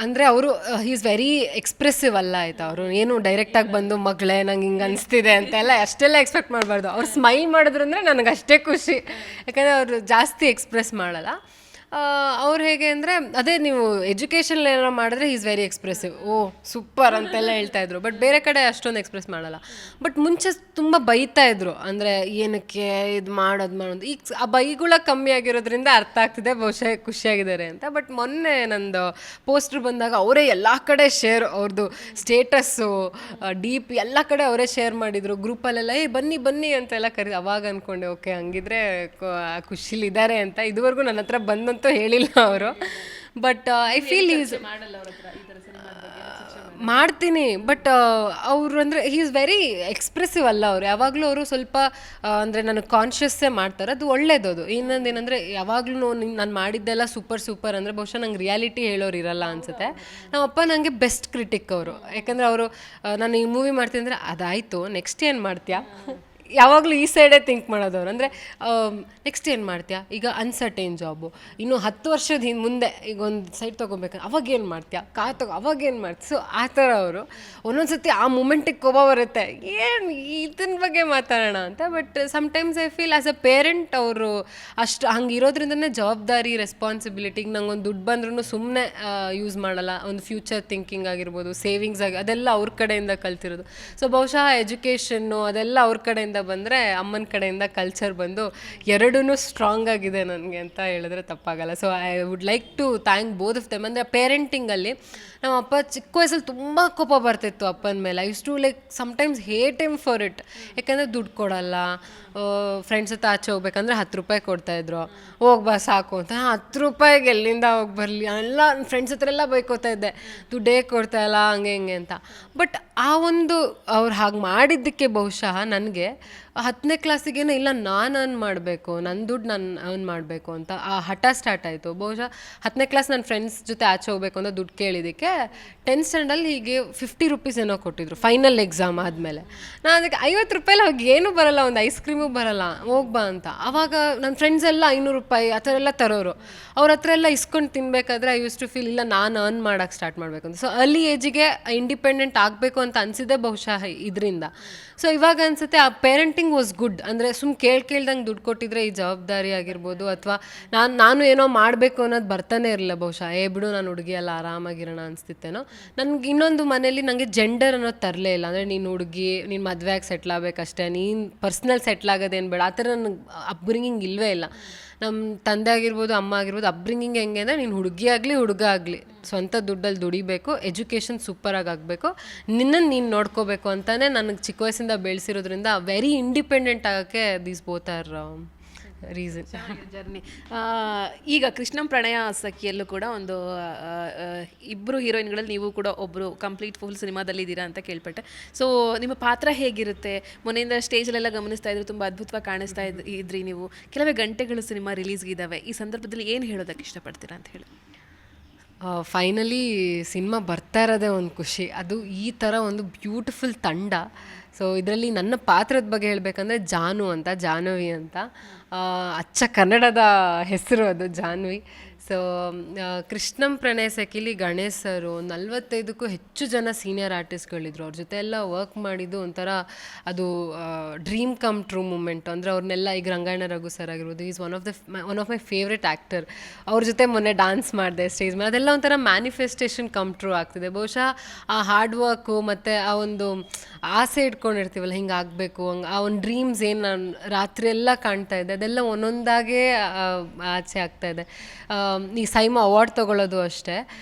S2: ಅಂದರೆ ಅವರು ಈಸ್ ವೆರಿ ಎಕ್ಸ್ಪ್ರೆಸಿವ್ ಅಲ್ಲ ಆಯಿತಾ. ಅವರು ಏನು ಡೈರೆಕ್ಟಾಗಿ ಬಂದು ಮಗಳೇ ನಂಗೆ ಹಿಂಗೆ ಅನಿಸ್ತಿದೆ ಅಂತೆಲ್ಲ ಅಷ್ಟೆಲ್ಲ ಎಕ್ಸ್ಪೆಕ್ಟ್ ಮಾಡಬಾರ್ದು. ಅವ್ರು ಸ್ಮೈಲ್ ಮಾಡಿದ್ರು ಅಂದರೆ ನನಗೆ ಅಷ್ಟೇ ಖುಷಿ. ಯಾಕಂದರೆ ಅವರು ಜಾಸ್ತಿ ಎಕ್ಸ್ಪ್ರೆಸ್ ಮಾಡಲ್ಲ. ಅವ್ರು ಹೇಗೆ ಅಂದರೆ ಅದೇ ನೀವು ಎಜುಕೇಷನ್ ಏನೋ ಮಾಡಿದ್ರೆ is very expressive, oh super ಅಂತೆಲ್ಲ ಹೇಳ್ತಾಯಿದ್ರು. ಬಟ್ ಬೇರೆ ಕಡೆ ಅಷ್ಟೊಂದು ಎಕ್ಸ್ಪ್ರೆಸ್ ಮಾಡಲ್ಲ. ಬಟ್ ಮುಂಚೆ ತುಂಬ ಬೈತಾಯಿದ್ರು, ಅಂದರೆ ಏನಕ್ಕೆ ಇದು ಮಾಡೋದು. ಈಗ ಆ ಬೈಗಳ ಕಮ್ಮಿ ಆಗಿರೋದ್ರಿಂದ ಅರ್ಥ ಆಗ್ತಿದೆ ಬಹುಶಃ ಖುಷಿಯಾಗಿದ್ದಾರೆ ಅಂತ. ಬಟ್ ಮೊನ್ನೆ ನಂದು ಪೋಸ್ಟ್ರ್ ಬಂದಾಗ ಅವರೇ ಎಲ್ಲ ಕಡೆ ಶೇರ್, ಅವ್ರದ್ದು ಸ್ಟೇಟಸ್ಸು DP ಎಲ್ಲ ಕಡೆ ಅವರೇ ಶೇರ್ ಮಾಡಿದರು. ಗ್ರೂಪಲ್ಲೆಲ್ಲ ಬನ್ನಿ ಅಂತೆಲ್ಲ ಅವಾಗ ಅಂದ್ಕೊಂಡೆ ಓಕೆ ಹಂಗಿದ್ರೆ ಖುಷಿಲಿದ್ದಾರೆ ಅಂತ. ಇದುವರೆಗೂ ನನ್ನ ಹತ್ರ ಬಂದಂತೂ ಹೇಳಿಲ್ಲ ಅವರು. ಬಟ್ ಐ ಫೀಲ್ ಈಸ್ ಮಾಡ್ತೀನಿ, ಬಟ್ ಅವರು ಅಂದರೆ ಹಿ ಈಸ್ ವೆರಿ ಎಕ್ಸ್ಪ್ರೆಸಿವ್ ಅಲ್ಲ ಅವರು. ಯಾವಾಗಲೂ ಅವರು ಸ್ವಲ್ಪ ಅಂದರೆ ನನಗೆ ಕಾನ್ಷಿಯಸ್ಸೇ ಮಾಡ್ತಾರೆ, ಅದು ಒಳ್ಳೇದು. ಅದು ಇನ್ನೊಂದು ಏನಂದರೆ ಯಾವಾಗಲೂ ನಾನು ಮಾಡಿದ್ದೆಲ್ಲ ಸೂಪರ್ ಸೂಪರ್ ಅಂದರೆ ಬಹುಶಃ ನಂಗೆ ರಿಯಾಲಿಟಿ ಹೇಳೋರು ಇರಲ್ಲ ಅನಿಸುತ್ತೆ. ನಮ್ಮಪ್ಪ ನನಗೆ ಬೆಸ್ಟ್ ಕ್ರಿಟಿಕ್ ಅವರು. ಯಾಕಂದರೆ ಅವರು ನಾನು ಈ ಮೂವಿ ಮಾಡ್ತೀನಿ ಅಂದರೆ ಅದಾಯಿತು ನೆಕ್ಸ್ಟ್ ಏನು ಮಾಡ್ತೀಯಾ, ಯಾವಾಗಲೂ ಈ ಸೈಡೇ ಥಿಂಕ್ ಮಾಡೋದವ್ರು. ಅಂದರೆ ನೆಕ್ಸ್ಟ್ ಏನು ಮಾಡ್ತೀಯಾ, ಈಗ ಅನ್ಸರ್ಟೈನ್ ಜಾಬು, ಇನ್ನು 10 ವರ್ಷದ ಮುಂದೆ ಈಗ ಒಂದು ಸೈಟ್ ತೊಗೊಬೇಕು, ಅವಾಗೇನು ಮಾಡ್ತೀಯಾ, ಕಾರ್ ಅವಾಗೇನು ಮಾಡ್ತೀಯ. ಸೊ ಆ ಥರ ಅವರು. ಒಂದೊಂದು ಸತಿ ಆ ಮೂಮೆಂಟಿಗೆ ಕೋಪ ಬರುತ್ತೆ, ಏನು ಇದನ್ನ ಬಗ್ಗೆ ಮಾತಾಡೋಣ ಅಂತ. But sometimes I feel as a parent ಅವರು ಅಷ್ಟು ಹಂಗೆ ಇರೋದ್ರಿಂದನೇ ಜವಾಬ್ದಾರಿ, ರೆಸ್ಪಾನ್ಸಿಬಿಲಿಟಿಗೆ ನಂಗೊಂದು ದುಡ್ಡು ಬಂದ್ರೂ ಸುಮ್ಮನೆ ಯೂಸ್ ಮಾಡಲ್ಲ. ಒಂದು ಫ್ಯೂಚರ್ ಥಿಂಕಿಂಗ್ ಆಗಿರ್ಬೋದು, ಸೇವಿಂಗ್ಸ್ ಅದೆಲ್ಲ ಅವ್ರ ಕಡೆಯಿಂದ ಕಲ್ತಿರೋದು. ಸೊ ಬಹುಶಃ ಎಜುಕೇಷನ್ನು ಅದೆಲ್ಲ ಅವ್ರ ಕಡೆಯಿಂದ ಬಂದರೆ, ಅಮ್ಮನ ಕಡೆಯಿಂದ ಕಲ್ಚರ್ ಬಂದು ಎರಡೂ ಸ್ಟ್ರಾಂಗ್ ಆಗಿದೆ ನನಗೆ ಅಂತ ಹೇಳಿದ್ರೆ ತಪ್ಪಾಗಲ್ಲ. So I would like to thank both of them. ಅಂದರೆ ಪೇರೆಂಟಿಂಗಲ್ಲಿ ನಮ್ಮ ಅಪ್ಪ ಚಿಕ್ಕ ವಯಸ್ಸಲ್ಲಿ ತುಂಬ ಕೋಪ ಬರ್ತಿತ್ತು ಅಪ್ಪನ ಮೇಲೆ. I use to like sometimes hate him for it. ಯಾಕಂದರೆ ದುಡ್ಡು ಕೊಡಲ್ಲ, ಫ್ರೆಂಡ್ಸ್ ಹತ್ರ ಆಚೆ ಹೋಗ್ಬೇಕಂದ್ರೆ 10 ರೂಪಾಯಿ ಕೊಡ್ತಾಯಿದ್ರು, ಹೋಗ್ಬಾ ಸಾಕು ಅಂತ. 10 ರೂಪಾಯಿಗೆ ಎಲ್ಲಿಂದ ಹೋಗಿ ಬರಲಿ, ಎಲ್ಲ ಫ್ರೆಂಡ್ಸ್ ಹತ್ರ ಎಲ್ಲ ಬೈಕೋತಾ ಇದ್ದೆ, ದುಡ್ಡೇ ಕೊಡ್ತಾಯಿಲ್ಲ ಹಂಗೆ ಹಿಂಗೆ ಅಂತ. ಬಟ್ ಆ ಒಂದು ಅವ್ರು ಹಾಗೆ ಮಾಡಿದ್ದಕ್ಕೆ ಬಹುಶಃ ನನಗೆ 10ನೇ ಕ್ಲಾಸಿಗೇನೋ ಇಲ್ಲ ನಾನು ಅರ್ನ್ ಮಾಡಬೇಕು, ನನ್ನ ದುಡ್ಡು ನಾನು ಅರ್ನ್ ಮಾಡಬೇಕು ಅಂತ ಆ ಹಠ ಸ್ಟಾರ್ಟ್ ಆಯಿತು. ಬಹುಶಃ 10ನೇ ಕ್ಲಾಸ್ ನನ್ನ ಫ್ರೆಂಡ್ಸ್ ಜೊತೆ ಆಚೆ ಹೋಗ್ಬೇಕು ಅಂತ ದುಡ್ಡು ಕೇಳಿದ್ದಕ್ಕೆ 10th ಸ್ಟ್ಯಾಂಡಲ್ಲಿ ಹೀಗೆ 50 ರೂಪೀಸ್ ಏನೋ ಕೊಟ್ಟಿದ್ರು ಫೈನಲ್ ಎಕ್ಸಾಮ್ ಆದಮೇಲೆ. ನಾನು ಅದಕ್ಕೆ 50 ರೂಪಾಯಲ್ಲಿ ಅವಾಗ ಏನೂ ಬರೋಲ್ಲ, ಒಂದು ಐಸ್ ಕ್ರೀಮು ಬರೋಲ್ಲ, ಹೋಗ್ಬಾ ಅಂತ. ಆವಾಗ ನನ್ನ ಫ್ರೆಂಡ್ಸ್ ಎಲ್ಲ 500 ರೂಪಾಯಿ ಆ ಥರ ಎಲ್ಲ ತರೋರು. ಅವ್ರ ಹತ್ರ ಎಲ್ಲ ಇಸ್ಕೊಂಡು ತಿನ್ನಬೇಕಾದ್ರೆ ಐ ಯೂಸ್ ಟು ಫೀಲ್ ಇಲ್ಲ ನಾನು ಅರ್ನ್ ಮಾಡೋಕ್ಕೆ ಸ್ಟಾರ್ಟ್ ಮಾಡಬೇಕು ಅಂತ. ಸೊ ಅರ್ಲಿ ಏಜಿಗೆ ಇಂಡಿಪೆಂಡೆಂಟ್ ಆಗಬೇಕು ಅಂತ ಅನಿಸಿದೆ ಬಹುಶಃ ಇದರಿಂದ. ಸೊ ಇವಾಗ ಅನಿಸುತ್ತೆ ಆ ಪೇರೆಂಟಿಂಗ್ ವಾಸ್ ಗುಡ್. ಅಂದರೆ ಕೇಳ್ದಂಗೆ ದುಡ್ಡು ಕೊಟ್ಟಿದ್ರೆ ಈ ಜವಾಬ್ದಾರಿ ಆಗಿರ್ಬೋದು, ಅಥವಾ ನಾನು ಏನೋ ಮಾಡಬೇಕು ಅನ್ನೋದು ಬರ್ತಾನೆ ಇರಲಿಲ್ಲ ಬಹುಶಃ. ಬಿಡು ನಾನು ಹುಡುಗಿ ಎಲ್ಲ ಆರಾಮಾಗಿರೋಣ ಅನಿಸ್ತಿತ್ತೇನೋ. ನನಗೆ ಇನ್ನೊಂದು ಮನೇಲಿ ನನಗೆ ಜೆಂಡರ್ ಅನ್ನೋದು ತರಲೇ ಇಲ್ಲ. ಅಂದರೆ ನೀನು ಹುಡುಗಿ, ನೀನು ಮದುವೆಯಾಗಿ ಸೆಟ್ಲ್ ಆಗಬೇಕಷ್ಟೇ, ನೀನು ಪರ್ಸ್ನಲ್ ಸೆಟ್ಲ್ ಆಗೋದೇನು ಬೇಡ, ಆ ಥರ ನನಗೆ ಅಪ್ಬ್ರಿಂಗಿಂಗ್ ಇಲ್ಲವೇ ಇಲ್ಲ. ನಮ್ಮ ತಂದೆ ಆಗಿರ್ಬೋದು, ಅಮ್ಮ ಆಗಿರ್ಬೋದು, ಅಪ್ಬ್ರಿಂಗಿಂಗ್ ಹೆಂಗೆ ಅಂದರೆ ನೀನು ಹುಡುಗಿ ಆಗಲಿ ಹುಡುಗ ಆಗಲಿ ಸ್ವಂತ ದುಡ್ಡಲ್ಲಿ ದುಡಿಬೇಕು, ಎಜುಕೇಷನ್ ಸೂಪರಾಗಿ ಆಗಬೇಕು, ನಿನ್ನನ್ನು ನೀನು ನೋಡ್ಕೋಬೇಕು ಅಂತಲೇ ನನಗೆ ಚಿಕ್ಕ ವಯಸ್ಸಿಂದ ಬೆಳೆಸಿರೋದ್ರಿಂದ ವೆರಿ ಇಂಡಿಪೆಂಡೆಂಟ್ ಆಗೋಕ್ಕೆ these both are reason.
S1: Journey. ಈಗ ಕೃಷ್ಣಂ ಪ್ರಣಯ ಸಖಿಯಲ್ಲೂ ಕೂಡ ಒಂದು ಇಬ್ಬರು ಹೀರೋಯಿನ್ಗಳಲ್ಲಿ ನೀವು ಕೂಡ ಒಬ್ಬರು ಕಂಪ್ಲೀಟ್ ಫುಲ್ ಸಿನಿಮಾದಲ್ಲಿ ಇದ್ದೀರಾ ಅಂತ ಕೇಳ್ಪಟ್ಟೆ. ಸೊ ನಿಮ್ಮ ಪಾತ್ರ ಹೇಗಿರುತ್ತೆ? ಮೊನ್ನೆಯಿಂದ ಸ್ಟೇಜಲ್ಲೆಲ್ಲ ಗಮನಿಸ್ತಾ ಇದ್ರು, ತುಂಬ ಅದ್ಭುತವಾಗಿ ಕಾಣಿಸ್ತಾ ಇದ್ರಿ ನೀವು. ಕೆಲವೇ ಗಂಟೆಗಳು ಸಿನಿಮಾ ರಿಲೀಸ್ಗಿದ್ದಾವೆ. ಈ ಸಂದರ್ಭದಲ್ಲಿ ಏನು ಹೇಳೋದಕ್ಕೆ ಇಷ್ಟಪಡ್ತೀರಾ ಅಂತ ಹೇಳಿ?
S2: ಫೈನಲಿ ಸಿನಿಮಾ ಬರ್ತಾ ಇರೋದೇ ಒಂದು ಖುಷಿ. ಅದು ಈ ಥರ ಒಂದು ಬ್ಯೂಟಿಫುಲ್ ತಂಡ. ಸೊ ಇದರಲ್ಲಿ ನನ್ನ ಪಾತ್ರದ ಬಗ್ಗೆ ಹೇಳಬೇಕಂದ್ರೆ ಜಾಹ್ನವಿ ಅಂತ ಅಚ್ಚ ಕನ್ನಡದ ಹೆಸರು ಅದು, ಜಾಹ್ನವಿ. ಸೊ ಕೃಷ್ಣಂ ಪ್ರಣಯ ಸಖಿಲಿ ಗಣೇಶ್ ಸರು 45ಕ್ಕೂ ಹೆಚ್ಚು ಜನ ಸೀನಿಯರ್ ಆರ್ಟಿಸ್ಟ್ಗಳಿದ್ರು. ಅವ್ರ ಜೊತೆ ಎಲ್ಲ ವರ್ಕ್ ಮಾಡಿದ್ದು ಒಂಥರ ಅದು ಡ್ರೀಮ್ ಕಮ್ ಟ್ರೂ ಮೂಮೆಂಟ್. ಅಂದರೆ ಅವ್ರನ್ನೆಲ್ಲ ಈಗ ರಂಗಾಯಣ ರಘು ಸರ್ ಆಗಿರ್ಬೋದು, is one of my favourite actor. ಅವ್ರ ಜೊತೆ ಮೊನ್ನೆ ಡ್ಯಾನ್ಸ್ ಮಾಡಿದೆ ಸ್ಟೇಜ್ ಮೇಲೆ. ಅದೆಲ್ಲ ಒಂಥರ ಮ್ಯಾನಿಫೆಸ್ಟೇಷನ್ ಕಮ್ ಟ್ರೂ ಆಗ್ತಿದೆ. ಬಹುಶಃ ಆ ಹಾರ್ಡ್ ವರ್ಕು ಮತ್ತು ಆ ಒಂದು ಆಸೆ ಇಟ್ಕೊಂಡಿರ್ತೀವಲ್ಲ, ಹಿಂಗೆ ಆಗಬೇಕು, ಹಂಗೆ ಆ ಒಂದು ಡ್ರೀಮ್ಸ್ ಏನು ನಾನು ರಾತ್ರಿ ಎಲ್ಲ ಕಾಣ್ತಾ ಇದ್ದೆ, ಅದೆಲ್ಲ ಒಂದೊಂದಾಗೇ ಆಚೆ ಆಗ್ತಾಯಿದೆ. ಈ ಸೈಮಾ ಅವಾರ್ಡ್ ತೊಗೊಳ್ಳೋದು ಅಷ್ಟೇ.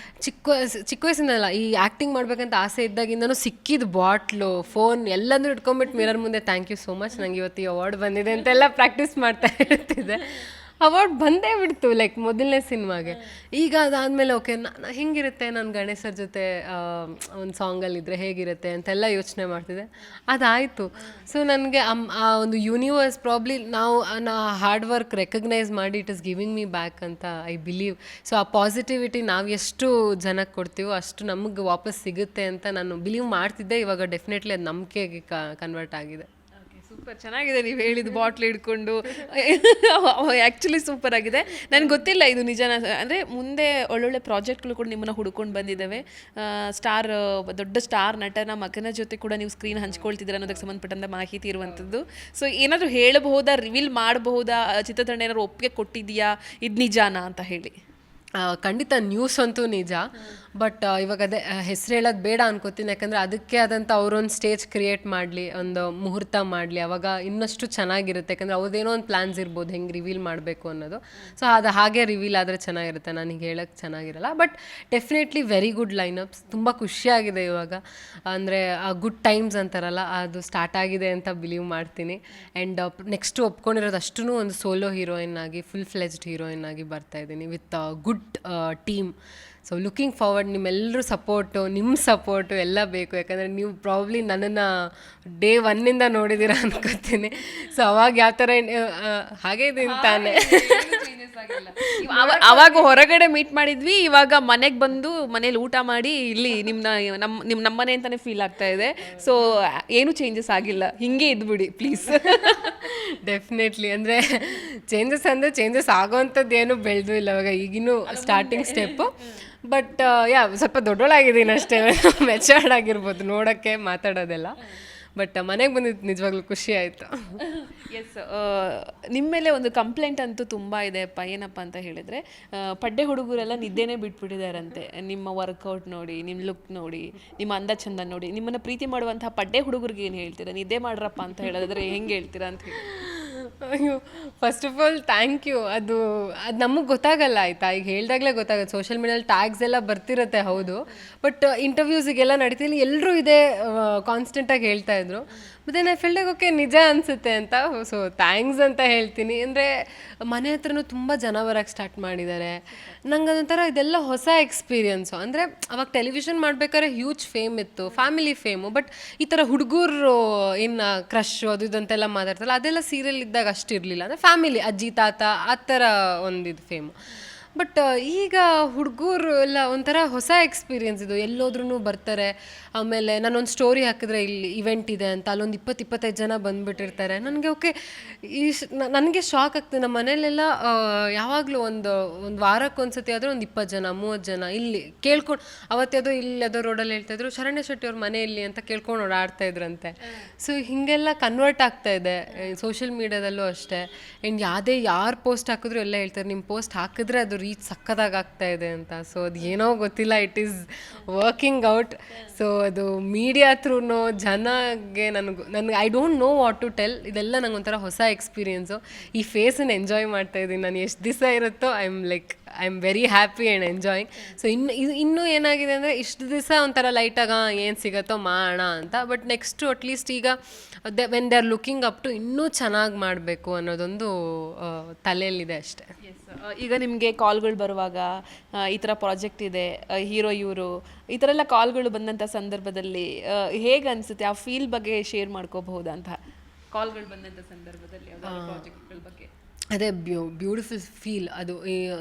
S2: ಚಿಕ್ಕ ವಯಸ್ಸಿನಲ್ಲ ಈ ಆ್ಯಕ್ಟಿಂಗ್ ಮಾಡ್ಬೇಕಂತ ಆಸೆ ಇದ್ದಾಗಿಂದನೂ ಸಿಕ್ಕಿದ ಬಾಟ್ಲು, ಫೋನ್ ಎಲ್ಲನೂ ಇಟ್ಕೊಂಬಿಟ್ಟು ಮಿರರ್ ಮುಂದೆ ಥ್ಯಾಂಕ್ ಯು ಸೋ ಮಚ್, ನಂಗೆ ಇವತ್ತು ಈ ಅವಾರ್ಡ್ ಬಂದಿದೆ ಅಂತೆಲ್ಲ ಪ್ರಾಕ್ಟೀಸ್ ಮಾಡ್ತಾ ಇರ್ತಿದ್ದೆ. ಅವಾರ್ಡ್ ಬಂದೇ ಬಿಡ್ತು ಲೈಕ್ ಮೊದಲನೇ ಸಿನಿಮಾಗೆ. ಈಗ ಅದಾದಮೇಲೆ ಓಕೆ ಹೆಂಗಿರುತ್ತೆ ನಾನು ಗಣೇಶರ ಜೊತೆ ಒಂದು ಸಾಂಗಲ್ಲಿದ್ದರೆ ಹೇಗಿರುತ್ತೆ ಅಂತೆಲ್ಲ ಯೋಚನೆ ಮಾಡ್ತಿದ್ದೆ. ಅದಾಯಿತು. ಸೊ ನನಗೆ ಆ ಒಂದು ಯೂನಿವರ್ಸ್ ಪ್ರಾಬ್ಲಿ ನಾ ಹಾರ್ಡ್ ವರ್ಕ್ ರೆಕಗ್ನೈಸ್ ಮಾಡಿ it is giving me back ಅಂತ ಐ ಬಿಲೀವ್. ಸೊ ಆ ಪಾಸಿಟಿವಿಟಿ ನಾವು ಎಷ್ಟು ಜನಕ್ಕೆ ಕೊಡ್ತೀವೋ ಅಷ್ಟು ನಮಗೆ ವಾಪಸ್ ಸಿಗುತ್ತೆ ಅಂತ ನಾನು ಬಿಲೀವ್ ಮಾಡ್ತಿದ್ದೆ. ಇವಾಗ ಡೆಫಿನೆಟ್ಲಿ ಅದು ನಂಬಿಕೆಗೆ ಕನ್ವರ್ಟ್ ಆಗಿದೆ.
S1: ಸೂಪರ್ ಚೆನ್ನಾಗಿದೆ ನೀವು ಹೇಳಿದ್ದು, ಬಾಟ್ಲ್ ಹಿಡ್ಕೊಂಡು ಆ್ಯಕ್ಚುಲಿ ಸೂಪರ್ ಆಗಿದೆ. ನನಗೆ ಗೊತ್ತಿಲ್ಲ ಇದು ನಿಜನ ಅಂದರೆ ಮುಂದೆ ಒಳ್ಳೊಳ್ಳೆ ಪ್ರಾಜೆಕ್ಟ್ಗಳು ಕೂಡ ನಿಮ್ಮನ್ನು ಹುಡ್ಕೊಂಡು ಬಂದಿದ್ದಾವೆ. ದೊಡ್ಡ ಸ್ಟಾರ್ ನಟನ ಮಗನ ಜೊತೆ ಕೂಡ ನೀವು ಸ್ಕ್ರೀನ್ ಹಂಚ್ಕೊಳ್ತಿದ್ದೀರ ಅನ್ನೋದಕ್ಕೆ ಸಂಬಂಧಪಟ್ಟಂಥ ಮಾಹಿತಿ ಇರುವಂಥದ್ದು. ಸೊ ಏನಾದರೂ ಹೇಳಬಹುದಾ, ರಿವೀಲ್ ಮಾಡಬಹುದಾ, ಚಿತ್ರತಂಡ ಏನಾದ್ರು ಒಪ್ಪಿಗೆ ಕೊಟ್ಟಿದೆಯಾ ಇದು ನಿಜಾನಾ ಅಂತ ಹೇಳಿ?
S2: ಖಂಡಿತ ನ್ಯೂಸ್ ಅಂತೂ ನಿಜ. ಬಟ್ ಇವಾಗ ಅದೇ ಹೆಸರು ಹೇಳೋದು ಬೇಡ ಅನ್ಕೋತೀನಿ. ಯಾಕಂದರೆ ಅದಕ್ಕೆ ಆದಂಥ ಅವರೊಂದು ಸ್ಟೇಜ್ ಕ್ರಿಯೇಟ್ ಮಾಡಲಿ, ಒಂದು ಮುಹೂರ್ತ ಮಾಡಲಿ, ಅವಾಗ ಇನ್ನಷ್ಟು ಚೆನ್ನಾಗಿರುತ್ತೆ. ಯಾಕಂದರೆ ಅವ್ರದ್ದೇನೋ ಒಂದು ಪ್ಲ್ಯಾನ್ಸ್ ಇರ್ಬೋದು ಹೆಂಗೆ ರಿವೀಲ್ ಮಾಡಬೇಕು ಅನ್ನೋದು. ಸೊ ಅದು ಹಾಗೆ ರಿವೀಲ್ ಆದರೆ ಚೆನ್ನಾಗಿರುತ್ತೆ, ನನಗೆ ಹೇಳೋಕ್ಕೆ ಚೆನ್ನಾಗಿರಲ್ಲ. But definitely very good ಲೈನಪ್ಸ್. ತುಂಬ ಖುಷಿಯಾಗಿದೆ ಇವಾಗ. ಅಂದರೆ ಗುಡ್ ಟೈಮ್ಸ್ ಅಂತಾರಲ್ಲ, ಅದು ಸ್ಟಾರ್ಟ್ ಆಗಿದೆ ಅಂತ ಬಿಲೀವ್ ಮಾಡ್ತೀನಿ. ಆ್ಯಂಡ್ ನೆಕ್ಸ್ಟು ಒಪ್ಕೊಂಡಿರೋದು ಅಷ್ಟೂ ಒಂದು ಸೋಲೋ ಹೀರೋಯಿನ್ ಆಗಿ, ಫುಲ್ ಫ್ಲೆಜ್ಡ್ ಹೀರೋಯಿನ್ ಆಗಿ ಬರ್ತಾಯಿದ್ದೀನಿ with good team. So looking forward. ನಿಮ್ಮೆಲ್ಲರೂ ಸಪೋರ್ಟು, ನಿಮ್ಮ ಸಪೋರ್ಟು ಎಲ್ಲ ಬೇಕು. ಯಾಕಂದರೆ ನೀವು ಪ್ರಾಬ್ಲಿ ನನ್ನನ್ನು ಡೇ ಒನ್ನಿಂದ ನೋಡಿದ್ದೀರ ಅನ್ಕೋತೀನಿ. ಸೊ ಅವಾಗ ಯಾವ ಥರ ಹಾಗೆ ಇದೀನಿ ತಾನೇ.
S1: ಅವಾಗ ಹೊರಗಡೆ ಮೀಟ್ ಮಾಡಿದ್ವಿ, ಇವಾಗ ಮನೆಗೆ ಬಂದು ಮನೇಲಿ ಊಟ ಮಾಡಿ ಇಲ್ಲಿ ನಮ್ಮ ಮನೆ ಅಂತಾನೆ ಫೀಲ್ ಆಗ್ತಾ ಇದೆ. ಸೊ ಏನು ಚೇಂಜಸ್ ಆಗಿಲ್ಲ, ಹಿಂಗೆ ಇದ್ಬಿಡಿ ಪ್ಲೀಸ್.
S2: ಡೆಫಿನೆಟ್ಲಿ. ಅಂದರೆ ಚೇಂಜಸ್ ಆಗೋವಂಥದ್ದು ಏನು ಬೆಳೆದು ಇಲ್ಲ ಇವಾಗ, ಈಗಿನೂ ಸ್ಟಾರ್ಟಿಂಗ್ ಸ್ಟೆಪ್ಪು. ಬಟ್ ಸ್ವಲ್ಪ ದೊಡ್ಡೋಳಾಗಿದ್ದೀನಿ ಅಷ್ಟೇ, ಮೆಚರ್ಡ್ ಆಗಿರ್ಬೋದು ನೋಡೋಕ್ಕೆ, ಮಾತಾಡೋದೆಲ್ಲ. ಬಟ್ ಮನೆಗೆ ಬಂದಿದ್ದು ನಿಜವಾಗ್ಲೂ ಖುಷಿ ಆಯಿತು.
S1: ಎಸ್, ನಿಮ್ಮ ಮೇಲೆ ಒಂದು ಕಂಪ್ಲೇಂಟ್ ಅಂತೂ ತುಂಬ ಇದೆಯಪ್ಪ. ಏನಪ್ಪ ಅಂತ ಹೇಳಿದರೆ, ಪಡ್ಡೆ ಹುಡುಗರೆಲ್ಲ ನಿದ್ದೆನೇ ಬಿಟ್ಬಿಟ್ಟಿದ್ದಾರಂತೆ. ನಿಮ್ಮ ವರ್ಕೌಟ್ ನೋಡಿ, ನಿಮ್ಮ ಲುಕ್ ನೋಡಿ, ನಿಮ್ಮ ಅಂದ ಚಂದ ನೋಡಿ, ನಿಮ್ಮನ್ನು ಪ್ರೀತಿ ಮಾಡುವಂತಹ ಪಡ್ಡೆ ಹುಡುಗರಿಗೆ ಏನು ಹೇಳ್ತೀರಾ? ನಿದ್ದೆ ಮಾಡ್ರಪ್ಪ ಅಂತ ಹೇಳಿದ್ರೆ ಹೆಂಗೆ ಹೇಳ್ತೀರಾ ಅಂತ ಹೇಳಿ.
S2: ಅಯ್ಯೋ, first of all thank you. ಅದು ನಮಗೆ ಗೊತ್ತಾಗಲ್ಲ ಆಯಿತಾ, ಈಗ ಹೇಳ್ದಾಗಲೇ ಗೊತ್ತಾಗುತ್ತೆ. ಸೋಷಿಯಲ್ ಮೀಡಿಯಲ್ಲಿ ಟ್ಯಾಗ್ಸ್ ಎಲ್ಲ ಬರ್ತಿರುತ್ತೆ, ಹೌದು. ಬಟ್ ಇಂಟರ್ವ್ಯೂಸಿಗೆಲ್ಲ ನಡೀತಿಲ್ಲ, ಎಲ್ಲರೂ ಇದೇ ಕಾನ್ಸ್ಟೆಂಟಾಗಿ ಹೇಳ್ತಾಯಿದ್ರು. ಮತ್ತು ನಾನು ಫೀಲ್ಡಿಗೆ ಓಕೆ ನಿಜ ಅನಿಸುತ್ತೆ ಅಂತ. ಸೊ ಥ್ಯಾಂಕ್ಸ್ ಅಂತ ಹೇಳ್ತೀನಿ. ಅಂದರೆ ಮನೆ ಹತ್ರನೂ ತುಂಬ ಜನ ಬರೋಕ್ಕೆ ಸ್ಟಾರ್ಟ್ ಮಾಡಿದ್ದಾರೆ. ನಂಗೆ ಅದೊಂಥರ ಇದೆಲ್ಲ ಹೊಸ ಎಕ್ಸ್ಪೀರಿಯನ್ಸು. ಅಂದರೆ ಅವಾಗ ಟೆಲಿವಿಷನ್ ಮಾಡ್ಬೇಕಾದ್ರೆ ಹ್ಯೂಜ್ ಫೇಮ್ ಇತ್ತು, ಫ್ಯಾಮಿಲಿ ಫೇಮು. ಬಟ್ ಈ ಥರ ಹುಡುಗರು ಇನ್ನು ಕ್ರಶ್ಶು ಅದು ಇದಂತೆಲ್ಲ ಮಾತಾಡ್ತಾರಲ್ಲ, ಅದೆಲ್ಲ ಸೀರಿಯಲ್ ಇದ್ದಾಗ ಅಷ್ಟಿರಲಿಲ್ಲ. ಅಂದರೆ ಫ್ಯಾಮಿಲಿ, ಅಜ್ಜಿ ತಾತ ಆ ಥರ ಒಂದಿದು ಫೇಮು. ಬಟ್ ಈಗ ಹುಡುಗರು ಎಲ್ಲ ಒಂಥರ ಹೊಸ ಎಕ್ಸ್ಪೀರಿಯನ್ಸ್ ಇದು. ಎಲ್ಲೋದ್ರೂ ಬರ್ತಾರೆ. ಆಮೇಲೆ ನಾನೊಂದು ಸ್ಟೋರಿ ಹಾಕಿದ್ರೆ ಇಲ್ಲಿ ಇವೆಂಟ್ ಇದೆ ಅಂತ, ಅಲ್ಲೊಂದು 20-25 ಜನ ಬಂದುಬಿಟ್ಟಿರ್ತಾರೆ. ನನಗೆ ಓಕೆ, ನನಗೆ ಶಾಕ್ ಆಗ್ತದೆ. ನಮ್ಮ ಮನೇಲೆಲ್ಲ ಯಾವಾಗಲೂ ಒಂದು ವಾರಕ್ಕೊಂದ್ಸತಿ ಆದರೆ ಒಂದು 20 ಜನ 30 ಜನ ಇಲ್ಲಿ ಕೇಳ್ಕೊಂಡು, ಅವತ್ತೇದೋ ಇಲ್ಲದೋ ರೋಡಲ್ಲಿ ಹೇಳ್ತಾಯಿದ್ರು ಶರಣ್ಯ ಶೆಟ್ಟಿ ಅವ್ರ ಮನೆಯಲ್ಲಿ ಅಂತ ಕೇಳ್ಕೊಂಡು ಓಡಾಡ್ತಾ ಇದ್ರಂತೆ. ಸೊ ಹೀಗೆಲ್ಲ ಕನ್ವರ್ಟ್ ಆಗ್ತಾ ಇದೆ ಸೋಷಿಯಲ್ ಮೀಡ್ಯಾದಲ್ಲೂ ಅಷ್ಟೇ. ಆ್ಯಂಡ್ ಯಾರು ಪೋಸ್ಟ್ ಹಾಕಿದ್ರು ಎಲ್ಲ ಹೇಳ್ತಾರೆ, ನಿಮ್ಮ ಪೋಸ್ಟ್ ಹಾಕಿದ್ರೆ ಅದು ರೀಚ್ ಸಕ್ಕದಾಗಿ ಆಗ್ತಾ ಇದೆ ಅಂತ. ಸೊ ಅದು ಏನೋ ಗೊತ್ತಿಲ್ಲ, it is working out. So ಅದು ಮೀಡಿಯಾ ಥ್ರೂನೋ ಜನಗೆ ನನಗೆ I don't know what to tell. ಇದೆಲ್ಲ ನಂಗೆ ಒಂಥರ ಹೊಸ ಎಕ್ಸ್ಪೀರಿಯೆನ್ಸು. ಈ ಫೇಸನ್ನು ಎಂಜಾಯ್ ಮಾಡ್ತಾ ಇದ್ದೀನಿ ನಾನು. ಎಷ್ಟು ದಿವಸ ಇರುತ್ತೋ I am very happy and enjoying. So ಇನ್ನೂ ಏನಾಗಿದೆ ಅಂದರೆ, ಇಷ್ಟು ದಿವಸ ಒಂಥರ ಲೈಟಾಗ ಏನು ಸಿಗುತ್ತೋ ಮಾಡೋಣ ಅಂತ. ಬಟ್ ನೆಕ್ಸ್ಟು ಅಟ್ಲೀಸ್ಟ್ ಈಗ when they are looking up to ಇನ್ನೂ ಚೆನ್ನಾಗಿ ಮಾಡಬೇಕು ಅನ್ನೋದೊಂದು ತಲೆಯಲ್ಲಿದೆ ಅಷ್ಟೇ.
S1: ಈಗ ನಿಮಗೆ ಕಾಲ್ಗಳು ಬರುವಾಗ ಈ ಥರ ಪ್ರಾಜೆಕ್ಟ್ ಇದೆ, ಹೀರೋ ಇವರು, ಈ ಥರ ಎಲ್ಲ ಕಾಲ್ಗಳು ಬಂದಂಥ ಸಂದರ್ಭದಲ್ಲಿ ಹೇಗೆ ಅನಿಸುತ್ತೆ? ಆ ಫೀಲ್ ಬಗ್ಗೆ ಶೇರ್ ಮಾಡ್ಕೋಬಹುದಾ ಅಂತ? ಕಾಲ್ಗಳು ಬಂದಂಥ ಸಂದರ್ಭದಲ್ಲಿ ಪ್ರಾಜೆಕ್ಟ್ಗಳ ಬಗ್ಗೆ
S2: ಅದೇ ಬ್ಯೂಟಿಫುಲ್ ಫೀಲ್ ಅದು.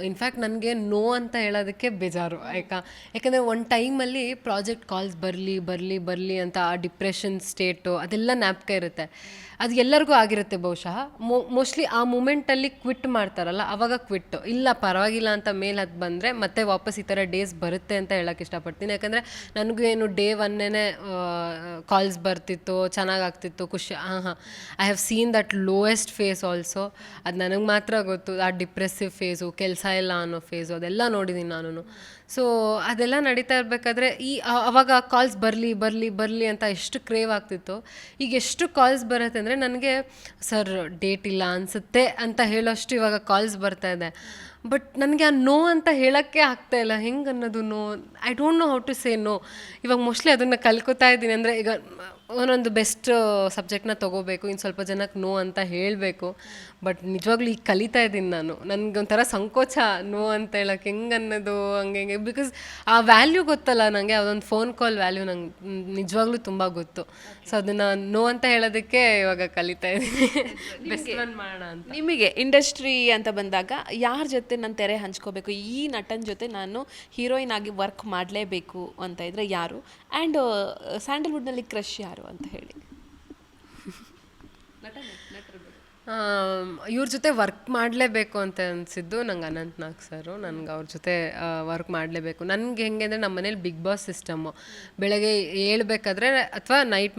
S2: ಇನ್ಫ್ಯಾಕ್ಟ್ ನನಗೆ ನೋ ಅಂತ ಹೇಳೋದಕ್ಕೆ ಬೇಜಾರು. ಯಾಕಂದರೆ ಒಂದು ಟೈಮಲ್ಲಿ ಪ್ರಾಜೆಕ್ಟ್ ಕಾಲ್ಸ್ ಬರಲಿ ಅಂತ ಆ ಡಿಪ್ರೆಷನ್ ಸ್ಟೇಟು ಅದೆಲ್ಲ ಜ್ಞಾಪಕ ಇರುತ್ತೆ. ಅದು ಎಲ್ಲರಿಗೂ ಆಗಿರುತ್ತೆ ಬಹುಶಃ. ಮೋಸ್ಟ್ಲಿ ಆ ಮೂಮೆಂಟಲ್ಲಿ ಕ್ವಿಟ್ ಮಾಡ್ತಾರಲ್ಲ, ಆವಾಗ ಕ್ವಿಟ್ಟು ಇಲ್ಲ ಪರವಾಗಿಲ್ಲ ಅಂತ ಮೇಲೆ ಹತ್ತು ಬಂದರೆ ಮತ್ತೆ ವಾಪಸ್ ಈ ಥರ ಡೇಸ್ ಬರುತ್ತೆ ಅಂತ ಹೇಳೋಕ್ಕೆ ಇಷ್ಟಪಡ್ತೀನಿ. ಯಾಕಂದರೆ ನನಗೂ ಏನು ಡೇ ಒನ್ನೇ ಕಾಲ್ಸ್ ಬರ್ತಿತ್ತು, ಚೆನ್ನಾಗಾಗ್ತಿತ್ತು, ಖುಷಿ. I have seen that lowest phase also. ಅದು ನನಗೆ ಮಾತ್ರ ಗೊತ್ತು. ಆ ಡಿಪ್ರೆಸಿವ್ ಫೇಸು, ಕೆಲಸ ಇಲ್ಲ ಅನ್ನೋ ಫೇಸು, ಅದೆಲ್ಲ ನೋಡಿದ್ದೀನಿ ನಾನು. ಸೊ ಅದೆಲ್ಲ ನಡೀತಾ ಇರಬೇಕಾದ್ರೆ ಅವಾಗ ಕಾಲ್ಸ್ ಬರಲಿ ಅಂತ ಎಷ್ಟು ಕ್ರೇವ್ ಆಗ್ತಿತ್ತು. ಈಗ ಎಷ್ಟು ಕಾಲ್ಸ್ ಬರುತ್ತೆ ಅಂದರೆ, ನನಗೆ ಸರ್ ಡೇಟ್ ಇಲ್ಲ ಅನಿಸುತ್ತೆ ಅಂತ ಹೇಳೋಷ್ಟು ಇವಾಗ ಕಾಲ್ಸ್ ಬರ್ತಾ ಇದೆ. ಬಟ್ ನನಗೆ ಆ ನೋ ಅಂತ ಹೇಳೋಕ್ಕೆ ಆಗ್ತಾಯಿಲ್ಲ. ಹೆಂಗೆ ಅನ್ನೋದು no, I don't know how to say no. ಇವಾಗ ಮೋಸ್ಟ್ಲಿ ಅದನ್ನು ಕಲ್ಕೋತಾ ಇದ್ದೀನಿ. ಅಂದರೆ ಈಗ ಒಂದೊಂದು ಬೆಸ್ಟ್ ಸಬ್ಜೆಕ್ಟ್ನ ತೊಗೋಬೇಕು, ಇನ್ನು ಸ್ವಲ್ಪ ಜನಕ್ಕೆ ನೋ ಅಂತ ಹೇಳಬೇಕು. ಬಟ್ ನಿಜವಾಗ್ಲೂ ಈಗ ಕಲಿತಾ ಇದ್ದೀನಿ ನಾನು. ನನಗೊಂಥರ ಸಂಕೋಚ ನೋ ಅಂತ ಹೇಳೋಕ್ಕೆ, ಹೆಂಗೆ ಅನ್ನೋದು ಹಂಗೆ. ಬಿಕಾಸ್ ಆ ವ್ಯಾಲ್ಯೂ ಗೊತ್ತಲ್ಲ ನನಗೆ, ಅದೊಂದು ಫೋನ್ ಕಾಲ್ ವ್ಯಾಲ್ಯೂ ನಂಗೆ ನಿಜವಾಗ್ಲೂ ತುಂಬ ಗೊತ್ತು. ಸೊ ಅದನ್ನು ನೋ ಅಂತ ಹೇಳೋದಕ್ಕೆ ಇವಾಗ ಕಲಿತಾ ಇದ್ದೀನಿ. ಬೆಸ್ಟ್ ಒನ್ ಮಾಡೋಣ ಅಂತ.
S1: ನಿಮಗೆ ಇಂಡಸ್ಟ್ರಿ ಅಂತ ಬಂದಾಗ ಯಾರ ಜೊತೆ ನಾನು ತೆರೆ ಹಂಚ್ಕೋಬೇಕು, ಈ ನಟನ ಜೊತೆ ನಾನು ಹೀರೋಯಿನ್ ಆಗಿ ವರ್ಕ್ ಮಾಡಲೇಬೇಕು ಅಂತ ಇದ್ದರೆ ಯಾರು? ಆ್ಯಂಡ್ ಸ್ಯಾಂಡಲ್ವುಡ್ನಲ್ಲಿ ಕ್ರಶ್ ಯಾರು ಅಂತ ಹೇಳಿ?
S2: ಇವ್ರ ಜೊತೆ ವರ್ಕ್ ಮಾಡಲೇಬೇಕು ಅಂತ ಅನಿಸಿದ್ದು ನಂಗೆ ಅನಂತ್ ನಾಗ್ ಸರು. ನನಗೆ ಅವ್ರ ಜೊತೆ ವರ್ಕ್ ಮಾಡಲೇಬೇಕು. ನನಗೆ ಹೆಂಗೆ ಅಂದರೆ, ನಮ್ಮ ಮನೇಲಿ ಬಿಗ್ ಬಾಸ್ ಸಿಸ್ಟಮ್ಮು. ಬೆಳಗ್ಗೆ ಹೇಳ್ಬೇಕಾದ್ರೆ ಅಥವಾ ನೈಟ್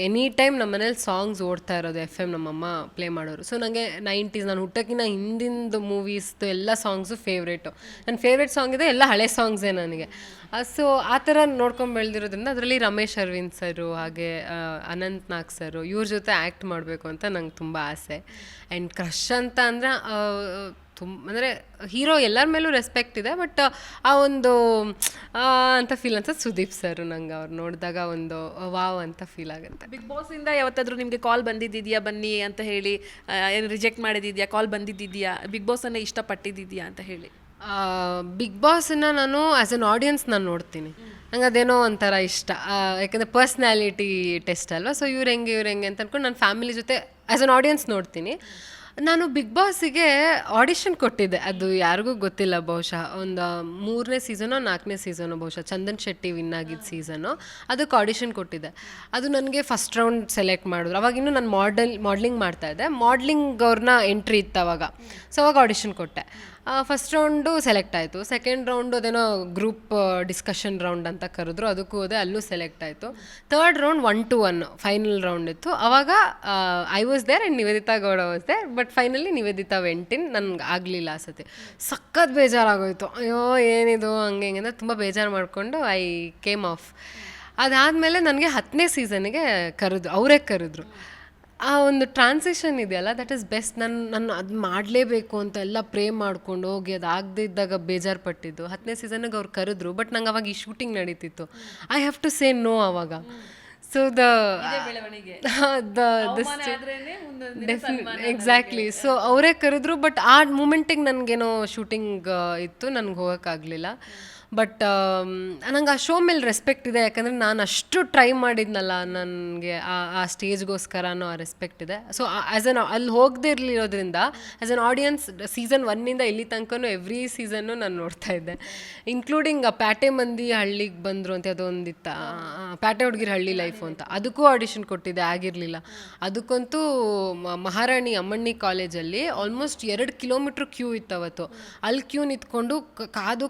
S2: ಎನಿ ಟೈಮ್ ನಮ್ಮ ಮನೇಲಿ ಸಾಂಗ್ಸ್ ಓಡ್ತಾ ಇರೋದು, FM ನಮ್ಮಮ್ಮ ಪ್ಲೇ ಮಾಡೋರು. ಸೊ ನನಗೆ 90s, ನಾನು ಹುಟ್ಟೋಕ್ಕಿಂತ ಹಿಂದಿಂದು ಮೂವೀಸ್ದು ಎಲ್ಲ ಸಾಂಗ್ಸು ಫೇವ್ರೇಟು. ನನ್ನ ಫೇವ್ರೇಟ್ ಸಾಂಗ್ ಇದೆ, ಎಲ್ಲ ಹಳೆ ಸಾಂಗ್ಸೇ ನನಗೆ. ಸೊ ಆ ಥರ ನೋಡ್ಕೊಂಡು ಬೆಳೆದಿರೋದ್ರಿಂದ ಅದರಲ್ಲಿ ರಮೇಶ್ ಅರವಿಂದ್ ಸರು ಹಾಗೆ ಅನಂತ್ ನಾಗ್ ಸರು ಇವ್ರ ಜೊತೆ ಆ್ಯಕ್ಟ್ ಮಾಡಬೇಕು ಅಂತ ನಂಗೆ ತುಂಬ ಆಸೆ. ಆ್ಯಂಡ್ ಕ್ರಶ್ ಅಂತ ಅಂದರೆ ಅಂದರೆ ಹೀರೋ ಎಲ್ಲರ ಮೇಲೂ ರೆಸ್ಪೆಕ್ಟ್ ಇದೆ. ಬಟ್ ಆ ಒಂದು ಅಂತ ಫೀಲ್ ಅನ್ಸುತ್ತೆ ಸುದೀಪ್ ಸರ್. ನಂಗೆ ಅವ್ರು ನೋಡಿದಾಗ ಒಂದು ವಾವ್ ಅಂತ ಫೀಲ್ ಆಗುತ್ತೆ.
S1: ಬಿಗ್ ಬಾಸಿಂದ ಯಾವತ್ತಾದರೂ ನಿಮಗೆ ಕಾಲ್ ಬಂದಿದ್ದಿದೆಯಾ ಬನ್ನಿ ಅಂತ ಹೇಳಿ? ಏನು ರಿಜೆಕ್ಟ್ ಮಾಡಿದ್ದಿದೆಯಾ? ಕಾಲ್ ಬಂದಿದ್ದಿದೆಯಾ? ಬಿಗ್ ಬಾಸನ್ನೇ ಇಷ್ಟಪಟ್ಟಿದ್ದಿದೆಯಾ ಅಂತ ಹೇಳಿ?
S2: ಬಿಗ್ ಬಾಸನ್ನು ನಾನು ಆ್ಯಸ್ ಎನ್ ಆಡಿಯನ್ಸ್ ನಾನು ನೋಡ್ತೀನಿ. ನಂಗೆ ಅದೇನೋ ಒಂಥರ ಇಷ್ಟ, ಯಾಕಂದರೆ ಪರ್ಸ್ನಾಲಿಟಿ ಟೆಸ್ಟ್ ಅಲ್ವಾ. ಸೊ ಇವ್ರು ಹೆಂಗೆ ಅಂತ ಅಂದ್ಕೊಂಡು ನಾನು ಫ್ಯಾಮಿಲಿ ಜೊತೆ ಆ್ಯಸ್ ಎನ್ ಆಡಿಯನ್ಸ್ ನೋಡ್ತೀನಿ. ನಾನು ಬಿಗ್ ಬಾಸಿಗೆ ಆಡಿಷನ್ ಕೊಟ್ಟಿದ್ದೆ, ಅದು ಯಾರಿಗೂ ಗೊತ್ತಿಲ್ಲ, ಬಹುಶಃ ಒಂದು 3ನೇ ಸೀಸನೋ 4ನೇ ಸೀಸನೋ, ಬಹುಶಃ ಚಂದನ್ ಶೆಟ್ಟಿ ವಿನ್ ಆಗಿದ್ದ ಸೀಸನು. ಅದಕ್ಕೆ ಆಡಿಷನ್ ಕೊಟ್ಟಿದ್ದೆ. ಅದು ನನಗೆ ಫಸ್ಟ್ ರೌಂಡ್ ಸೆಲೆಕ್ಟ್ ಮಾಡಿದ್ರು. ಅವಾಗಿನ್ನೂ ನಾನು ಮಾಡ್ಲಿಂಗ್ ಮಾಡ್ತಾಯಿದ್ದೆ. ಮಾಡ್ಲಿಂಗ್ ಅವ್ರನ್ನ ಎಂಟ್ರಿ ಇತ್ತು ಅವಾಗ. ಸೊ ಅವಾಗ ಆಡಿಷನ್ ಕೊಟ್ಟೆ. ಫಸ್ಟ್ ರೌಂಡು ಸೆಲೆಕ್ಟ್ ಆಯಿತು. ಸೆಕೆಂಡ್ ರೌಂಡು ಅದೇನೋ ಗ್ರೂಪ್ ಡಿಸ್ಕಷನ್ ರೌಂಡ್ ಅಂತ ಕರೆದ್ರು, ಅದಕ್ಕೂ ಹೋದೆ, ಅಲ್ಲೂ ಸೆಲೆಕ್ಟ್ ಆಯಿತು. ಥರ್ಡ್ ರೌಂಡ್ 1-1 ಫೈನಲ್ ರೌಂಡ್ ಇತ್ತು. ಅವಾಗ I was there and Nivedita Gowda was there. But finally Nivedita went in. ನನಗೆ ಆಗಲಿಲ್ಲ ಆ ಸತಿ. ಸಖತ್ ಬೇಜಾರಾಗೋಯ್ತು. ಅಯ್ಯೋ ಏನಿದು ಹಂಗೆ ಹಿಂಗೆ ಅಂತ ತುಂಬ ಬೇಜಾರು ಮಾಡಿಕೊಂಡು ಐ ಕೇಮ್ ಆಫ್. ಅದಾದಮೇಲೆ ನನಗೆ 10ನೇ ಸೀಸನ್ಗೆ ಅವರೇ ಕರೆದ್ರು. ಆ ಒಂದು ಟ್ರಾನ್ಸಿಷನ್ ಇದೆಯಲ್ಲ, ದಟ್ ಈಸ್ ಬೆಸ್ಟ್. ನಾನು ಅದು ಮಾಡಲೇಬೇಕು ಅಂತ ಎಲ್ಲ ಪ್ರೇ ಮಾಡ್ಕೊಂಡು ಹೋಗಿ ಅದು ಆಗದೆ ಇದ್ದಾಗ ಬೇಜಾರು ಪಟ್ಟಿದ್ದು. 10ನೇ ಸೀಸನ್ಗೆ ಅವ್ರು ಕರೆದ್ರು, ಬಟ್ ನಂಗೆ ಅವಾಗ ಈ ಶೂಟಿಂಗ್ ನಡೀತಿತ್ತು. I have to say no ಅವಾಗ. So exactly. ಸೊ ಅವರೇ ಕರೆದ್ರು, ಬಟ್ ಆ ಮೂಮೆಂಟಿಗೆ ನನಗೇನೋ ಶೂಟಿಂಗ್ ಇತ್ತು, ನನಗೆ ಹೋಗೋಕ್ಕಾಗಲಿಲ್ಲ. ಬಟ್ ನಂಗೆ ಆ ಶೋ ಮೇಲೆ ರೆಸ್ಪೆಕ್ಟ್ ಇದೆ, ಯಾಕಂದರೆ ನಾನು ಅಷ್ಟು ಟ್ರೈ ಮಾಡಿದ್ನಲ್ಲ, ನನಗೆ ಆ ಸ್ಟೇಜ್ಗೋಸ್ಕರನೂ ಆ ರೆಸ್ಪೆಕ್ಟ್ ಇದೆ. ಸೊ ಆ್ಯಸ್ ಎನ್ ಅಲ್ಲಿ ಹೋಗದೇ ಇರಲಿರೋದ್ರಿಂದ ಆ್ಯಸ್ ಎನ್ ಆಡಿಯನ್ಸ್ ಸೀಸನ್ 1ಇಂದ ಇಲ್ಲಿ ತನಕನೂ ಎವ್ರಿ ಸೀಸನ್ನು ನಾನು ನೋಡ್ತಾ ಇದ್ದೆ. ಇನ್ಕ್ಲೂಡಿಂಗ್ ಪ್ಯಾಟೆ ಮಂದಿ ಹಳ್ಳಿಗೆ ಬಂದರು ಅಂತ ಅದೊಂದಿತ್ತು, ಪ್ಯಾಟೆ ಹುಡುಗಿರ ಹಳ್ಳಿ ಲೈಫು ಅಂತ, ಅದಕ್ಕೂ ಆಡಿಷನ್ ಕೊಟ್ಟಿದ್ದೆ, ಆಗಿರಲಿಲ್ಲ. ಅದಕ್ಕಂತೂ ಮಹಾರಾಣಿ ಅಮ್ಮಣ್ಣಿ ಕಾಲೇಜಲ್ಲಿ ಆಲ್ಮೋಸ್ಟ್ 2 ಕಿಲೋಮೀಟ್ರ್ ಕ್ಯೂ ಇತ್ತು ಅವತ್ತು. ಅಲ್ಲಿ ಕ್ಯೂ ನಿಂತ್ಕೊಂಡು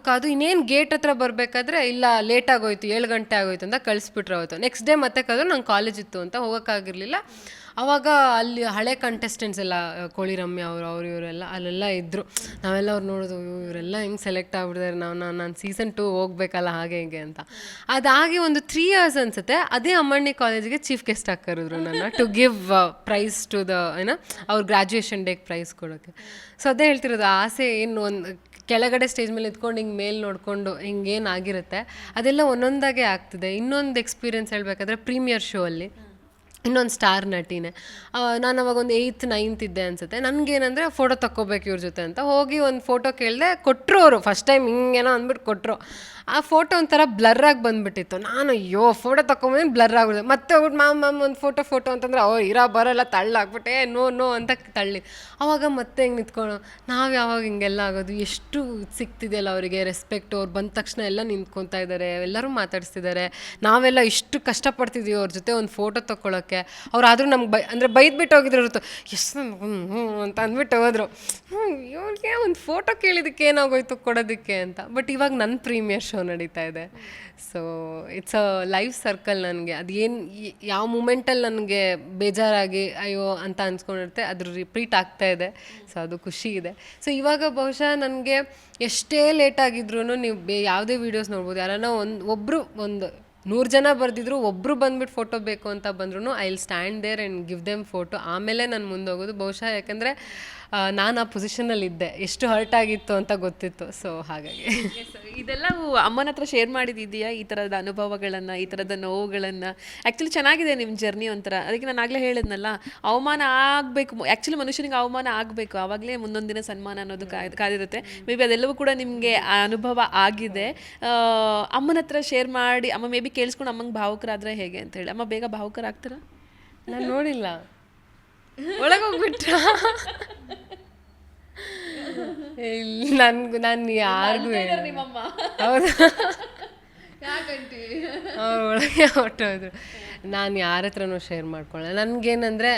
S2: ಕಾದು ಇನ್ನೇನು ಗೇಟ್ ಹತ್ರ ಬರಬೇಕಾದ್ರೆ ಇಲ್ಲ ಲೇಟ್ ಆಗೋಯ್ತು, 7 ಗಂಟೆ ಆಗೋಯ್ತು ಅಂತ ಕಳಿಸ್ಬಿಟ್ರು ಅವತ್ತು. ನೆಕ್ಸ್ಟ್ ಡೇ ಮತ್ತೆ ಕರೆದ್ರು, ನಂಗೆ ಕಾಲೇಜ್ ಇತ್ತು ಅಂತ ಹೋಗೋಕ್ಕಾಗಿರಲಿಲ್ಲ. ಆವಾಗ ಅಲ್ಲಿ ಹಳೆ ಕಂಟೆಸ್ಟೆಂಟ್ಸ್ ಎಲ್ಲ, ಕೋಳಿ ರಮ್ಯ ಅವರು ಇವರೆಲ್ಲ ಅಲ್ಲೆಲ್ಲ ಇದ್ದರು. ನಾವೆಲ್ಲ ಅವ್ರು ನೋಡೋದು, ಇವರೆಲ್ಲ ಹೆಂಗೆ ಸೆಲೆಕ್ಟ್ ಆಗ್ಬಿಟ್ಟಿದ್ದಾರೆ, ನಾನು ಸೀಸನ್ 2 ಹೋಗ್ಬೇಕಲ್ಲ ಹಾಗೆ ಹೀಗೆ ಅಂತ. ಅದಾಗಿ ಒಂದು 3 years ಅನಿಸುತ್ತೆ, ಅದೇ ಅಮ್ಮಣ್ಣಿ ಕಾಲೇಜಿಗೆ ಚೀಫ್ ಗೆಸ್ಟ್ ಆಗಿ ಕರೆದ್ರು ನನ್ನ, to give prize to the ಅವ್ರ ಗ್ರ್ಯಾಜುಯೇಷನ್ ಡೇಗೆ ಪ್ರೈಸ್ ಕೊಡೋಕ್ಕೆ. ಸೊ ಅದೇ ಹೇಳ್ತಿರೋದು, ಆಸೆ ಏನು ಒಂದು ಕೆಳಗಡೆ ಸ್ಟೇಜ್ ಮೇಲೆ ಇದ್ಕೊಂಡು ಹಿಂಗೆ ಮೇಲೆ ನೋಡಿಕೊಂಡು ಹಿಂಗೇನು ಆಗಿರುತ್ತೆ ಅದೆಲ್ಲ ಒಂದೊಂದಾಗೆ ಆಗ್ತಿದೆ. ಇನ್ನೊಂದು ಎಕ್ಸ್ಪೀರಿಯೆನ್ಸ್ ಹೇಳಬೇಕಾದ್ರೆ ಪ್ರೀಮಿಯರ್ ಶೋ ಅಲ್ಲಿ ಇನ್ನೊಂದು ಸ್ಟಾರ್ ನಟಿನೇ, ನಾನು ಅವಾಗ ಒಂದು 8th 9th ಇದ್ದೆ ಅನಿಸುತ್ತೆ. ನನಗೇನಂದರೆ ಫೋಟೋ ತಕ್ಕೋಬೇಕು ಇವ್ರ ಜೊತೆ ಅಂತ ಹೋಗಿ ಒಂದು ಫೋಟೋ ಕೇಳಿದೆ, ಕೊಟ್ಟರು ಅವರು. ಫಸ್ಟ್ ಟೈಮ್ ಹಿಂಗೇನೋ ಅಂದ್ಬಿಟ್ಟು ಕೊಟ್ಟರು. ಆ ಫೋಟೋ ಒಂಥರ ಬ್ಲರ್ರಾಗಿ ಬಂದುಬಿಟ್ಟಿತ್ತು. ನಾನು ಅಯ್ಯೋ ಫೋಟೋ ತಗೊಂಬಂದು ಬ್ಲರ್ ಆಗ್ಬಿಡಿದೆ. ಮತ್ತೆ ಹೋಗ್ಬಿಟ್ಟು ಮ್ಯಾಮ್ ಒಂದು ಫೋಟೋ ಅಂತಂದರೆ ಬರೋಲ್ಲ ತಳ್ಳಾಕ್ಬಿಟ್ಟೆ, ನೋ ಅಂತ ತಳ್ಳಿ. ಆವಾಗ ಮತ್ತೆ ಹಿಂಗೆ ನಿಂತ್ಕೊಳ್ಳೋ, ನಾವು ಯಾವಾಗ ಹಿಂಗೆಲ್ಲ ಆಗೋದು, ಎಷ್ಟು ಸಿಗ್ತಿದೆಯಲ್ಲ ಅವರಿಗೆ ರೆಸ್ಪೆಕ್ಟ್. ಅವ್ರು ಬಂದ ತಕ್ಷಣ ಎಲ್ಲ ನಿಂತ್ಕೊತಾ ಇದ್ದಾರೆ, ಎಲ್ಲರೂ ಮಾತಾಡಿಸ್ತಿದ್ದಾರೆ. ನಾವೆಲ್ಲ ಇಷ್ಟು ಕಷ್ಟಪಡ್ತಿದ್ದೀವಿ ಅವ್ರ ಜೊತೆ ಒಂದು ಫೋಟೋ ತೊಗೊಳಕ್ಕೆ. ಅವ್ರಾದರೂ ನಮ್ಗೆ ಅಂದರೆ ಬೈದ್ಬಿಟ್ಟು ಹೋಗಿದ್ರು ಇರುತ್ತೆ, ಎಷ್ಟು ಅಂತ ಅಂದ್ಬಿಟ್ಟು ಹೋದ್ರು. ಇವ್ರಿಗೆ ಒಂದು ಫೋಟೋ ಕೇಳಿದ್ದಕ್ಕೆ ಏನಾಗೋಯ್ತು ಕೊಡೋದಕ್ಕೆ ಅಂತ. ಬಟ್ ಇವಾಗ ನನ್ನ ಪ್ರೀಮಿಯರ್ ಶೋ ನಡೀತಾ ಇದೆ. So it's a life circle. ನನಗೆ ಅದೇನು ಯಾವ ಮೂಮೆಂಟಲ್ಲಿ ನನಗೆ ಬೇಜಾರಾಗಿ ಅಯ್ಯೋ ಅಂತ ಅನ್ಸ್ಕೊಂಡಿರುತ್ತೆ, ಅದ್ರ ರಿಪೀಟ್ ಆಗ್ತಾ ಇದೆ. ಸೊ ಅದು ಖುಷಿ ಇದೆ. ಸೊ ಇವಾಗ ಬಹುಶಃ ನನಗೆ ಎಷ್ಟೇ ಲೇಟಾಗಿದ್ರೂ ನೀವು ಯಾವುದೇ ವೀಡಿಯೋಸ್ ನೋಡ್ಬೋದು, ಯಾರನ್ನ ಒಬ್ಬರು 100 ಜನ ಬರೆದಿದ್ರು, ಒಬ್ಬರು ಬಂದ್ಬಿಟ್ಟು ಫೋಟೋ ಬೇಕು ಅಂತ ಬಂದ್ರೂ I will stand there and give them photo. ಆಮೇಲೆ ನಾನು ಮುಂದೋಗೋದು ಬಹುಶಃ, ಯಾಕಂದರೆ ನಾನು ಆ ಪೊಸಿಷನಲ್ಲಿದ್ದೆ, ಎಷ್ಟು ಹರ್ಟ್ ಆಗಿತ್ತು ಅಂತ ಗೊತ್ತಿತ್ತು. ಸೊ ಹಾಗಾಗಿ
S1: ಇದೆಲ್ಲ ಅಮ್ಮನ ಹತ್ರ ಶೇರ್ ಮಾಡಿದ್ದಿದೆಯಾ, ಈ ಥರದ ಅನುಭವಗಳನ್ನು, ಈ ಥರದ ನೋವುಗಳನ್ನು? ಆ್ಯಕ್ಚುಲಿ ಚೆನ್ನಾಗಿದೆ ನಿಮ್ಮ ಜರ್ನಿ ಒಂಥರ. ಅದಕ್ಕೆ ನಾನು ಆಗಲೇ ಹೇಳಿದ್ನಲ್ಲ, ಅವಮಾನ ಆಗಬೇಕು, ಆ್ಯಕ್ಚುಲಿ ಮನುಷ್ಯನಿಗೆ ಅವಮಾನ ಆಗಬೇಕು, ಆವಾಗಲೇ ಮುಂದೊಂದು ದಿನ ಸನ್ಮಾನ ಅನ್ನೋದು ಕಾದಿರುತ್ತೆ. ಮೇ ಬಿ ಅದೆಲ್ಲವೂ ಕೂಡ ನಿಮಗೆ ಆ ಅನುಭವ ಆಗಿದೆ. ಅಮ್ಮನ ಹತ್ರ ಶೇರ್ ಮಾಡಿ, ಅಮ್ಮ ಮೇ ಬಿ ಕೇಳಿಸ್ಕೊಂಡು ಅಮ್ಮಂಗೆ ಭಾವುಕರಾದರೆ ಹೇಗೆ ಅಂತ ಹೇಳಿ. ಅಮ್ಮ ಬೇಗ ಭಾವುಕರಾಗ್ತಾರ?
S2: ನಾನು ನೋಡಿಲ್ಲ, ಒಳಗೋಗ್ಬಿಟ್ರ. ನಾನು ಯಾರಿಗೂ ಹೌದು ಅವ್ರು ಒಳಗೆ ಹೊಟ್ಟೋದ್ರು. ನಾನು ಯಾರ ಹತ್ರನೂ ಶೇರ್ ಮಾಡ್ಕೊಳ್ಳ. ನನಗೇನಂದರೆ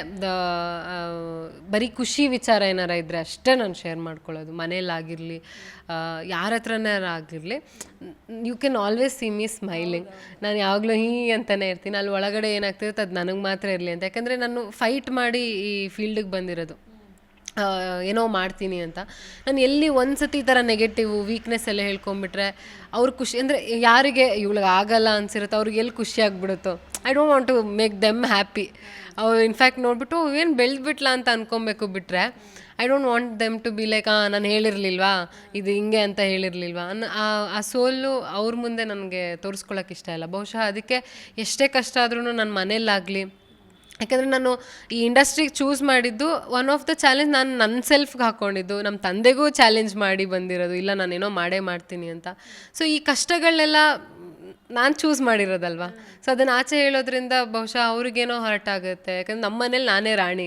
S2: ಬರೀ ಖುಷಿ ವಿಚಾರ ಏನಾರ ಇದ್ದರೆ ಅಷ್ಟೇ ನಾನು ಶೇರ್ ಮಾಡ್ಕೊಳ್ಳೋದು. ಮನೇಲಾಗಿರಲಿ, ಯಾರ ಹತ್ರನೇ ಆಗಿರಲಿ, you can always see me smiling. ನಾನು ಯಾವಾಗಲೂ ಅಂತಲೇ ಇರ್ತೀನಿ. ಅಲ್ಲಿ ಒಳಗಡೆ ಏನಾಗ್ತಿರುತ್ತೆ ಅದು ನನಗೆ ಮಾತ್ರ ಇರಲಿ ಅಂತ. ಯಾಕಂದರೆ ನಾನು ಫೈಟ್ ಮಾಡಿ ಈ ಫೀಲ್ಡಿಗೆ ಬಂದಿರೋದು, ಏನೋ ಮಾಡ್ತೀನಿ ಅಂತ. ನಾನು ಎಲ್ಲಿ ಒಂದು ಸತಿ ಈ ಥರ ನೆಗೆಟಿವ್ ವೀಕ್ನೆಸ್ ಎಲ್ಲ ಹೇಳ್ಕೊಂಬಿಟ್ರೆ ಅವ್ರು ಖುಷಿ, ಅಂದರೆ ಯಾರಿಗೆ ಇವಳಿಗೆ ಆಗಲ್ಲ ಅನ್ಸಿರುತ್ತೆ ಅವ್ರಿಗೆ ಎಲ್ಲಿ ಖುಷಿ ಆಗಿಬಿಡುತ್ತೋ. I don't want to make them happy. ಅವ್ರು ಇನ್ಫ್ಯಾಕ್ಟ್ ನೋಡಿಬಿಟ್ಟು ಏನು ಬೆಳೆದ್ಬಿಟ್ಲ ಅಂತ ಅನ್ಕೊಬೇಕು ಬಿಟ್ಟರೆ, I don't want them to be like ನಾನು ಹೇಳಿರಲಿಲ್ವಾ ಇದು ಹಿಂಗೆ ಅಂತ ಹೇಳಿರಲಿಲ್ವಾ ಅನ್ನೋ ಆ ಸೋಲು ಅವ್ರ ಮುಂದೆ ನನಗೆ ತೋರಿಸ್ಕೊಳಕ್ಕೆ ಇಷ್ಟ ಇಲ್ಲ. ಬಹುಶಃ ಅದಕ್ಕೆ ಎಷ್ಟೇ ಕಷ್ಟ ಆದ್ರೂ ನನ್ನ ಮನೇಲಾಗಲಿ ಯಾಕಂದರೆ ನಾನು ಈ ಇಂಡಸ್ಟ್ರಿಗೆ ಚೂಸ್ ಮಾಡಿದ್ದು ಒನ್ ಆಫ್ ದ ಚಾಲೆಂಜ್ ನಾನು ನನ್ನ ಸೆಲ್ಫ್ಗೆ ಹಾಕ್ಕೊಂಡಿದ್ದು, ನಮ್ಮ ತಂದೆಗೂ ಚಾಲೆಂಜ್ ಮಾಡಿ ಬಂದಿರೋದು, ಇಲ್ಲ ನಾನೇನೋ ಮಾಡೇ ಮಾಡ್ತೀನಿ ಅಂತ. ಸೊ ಈ ಕಷ್ಟಗಳನ್ನೆಲ್ಲ ನಾನು ಚೂಸ್ ಮಾಡಿರೋದಲ್ವಾ. ಸೊ ಅದನ್ನು ಆಚೆ ಹೇಳೋದ್ರಿಂದ ಬಹುಶಃ ಅವ್ರಿಗೇನೋ ಹರ್ಟ್ ಆಗುತ್ತೆ, ಯಾಕಂದ್ರೆ ನಮ್ಮ ಮನೇಲಿ ನಾನೇ ರಾಣಿ.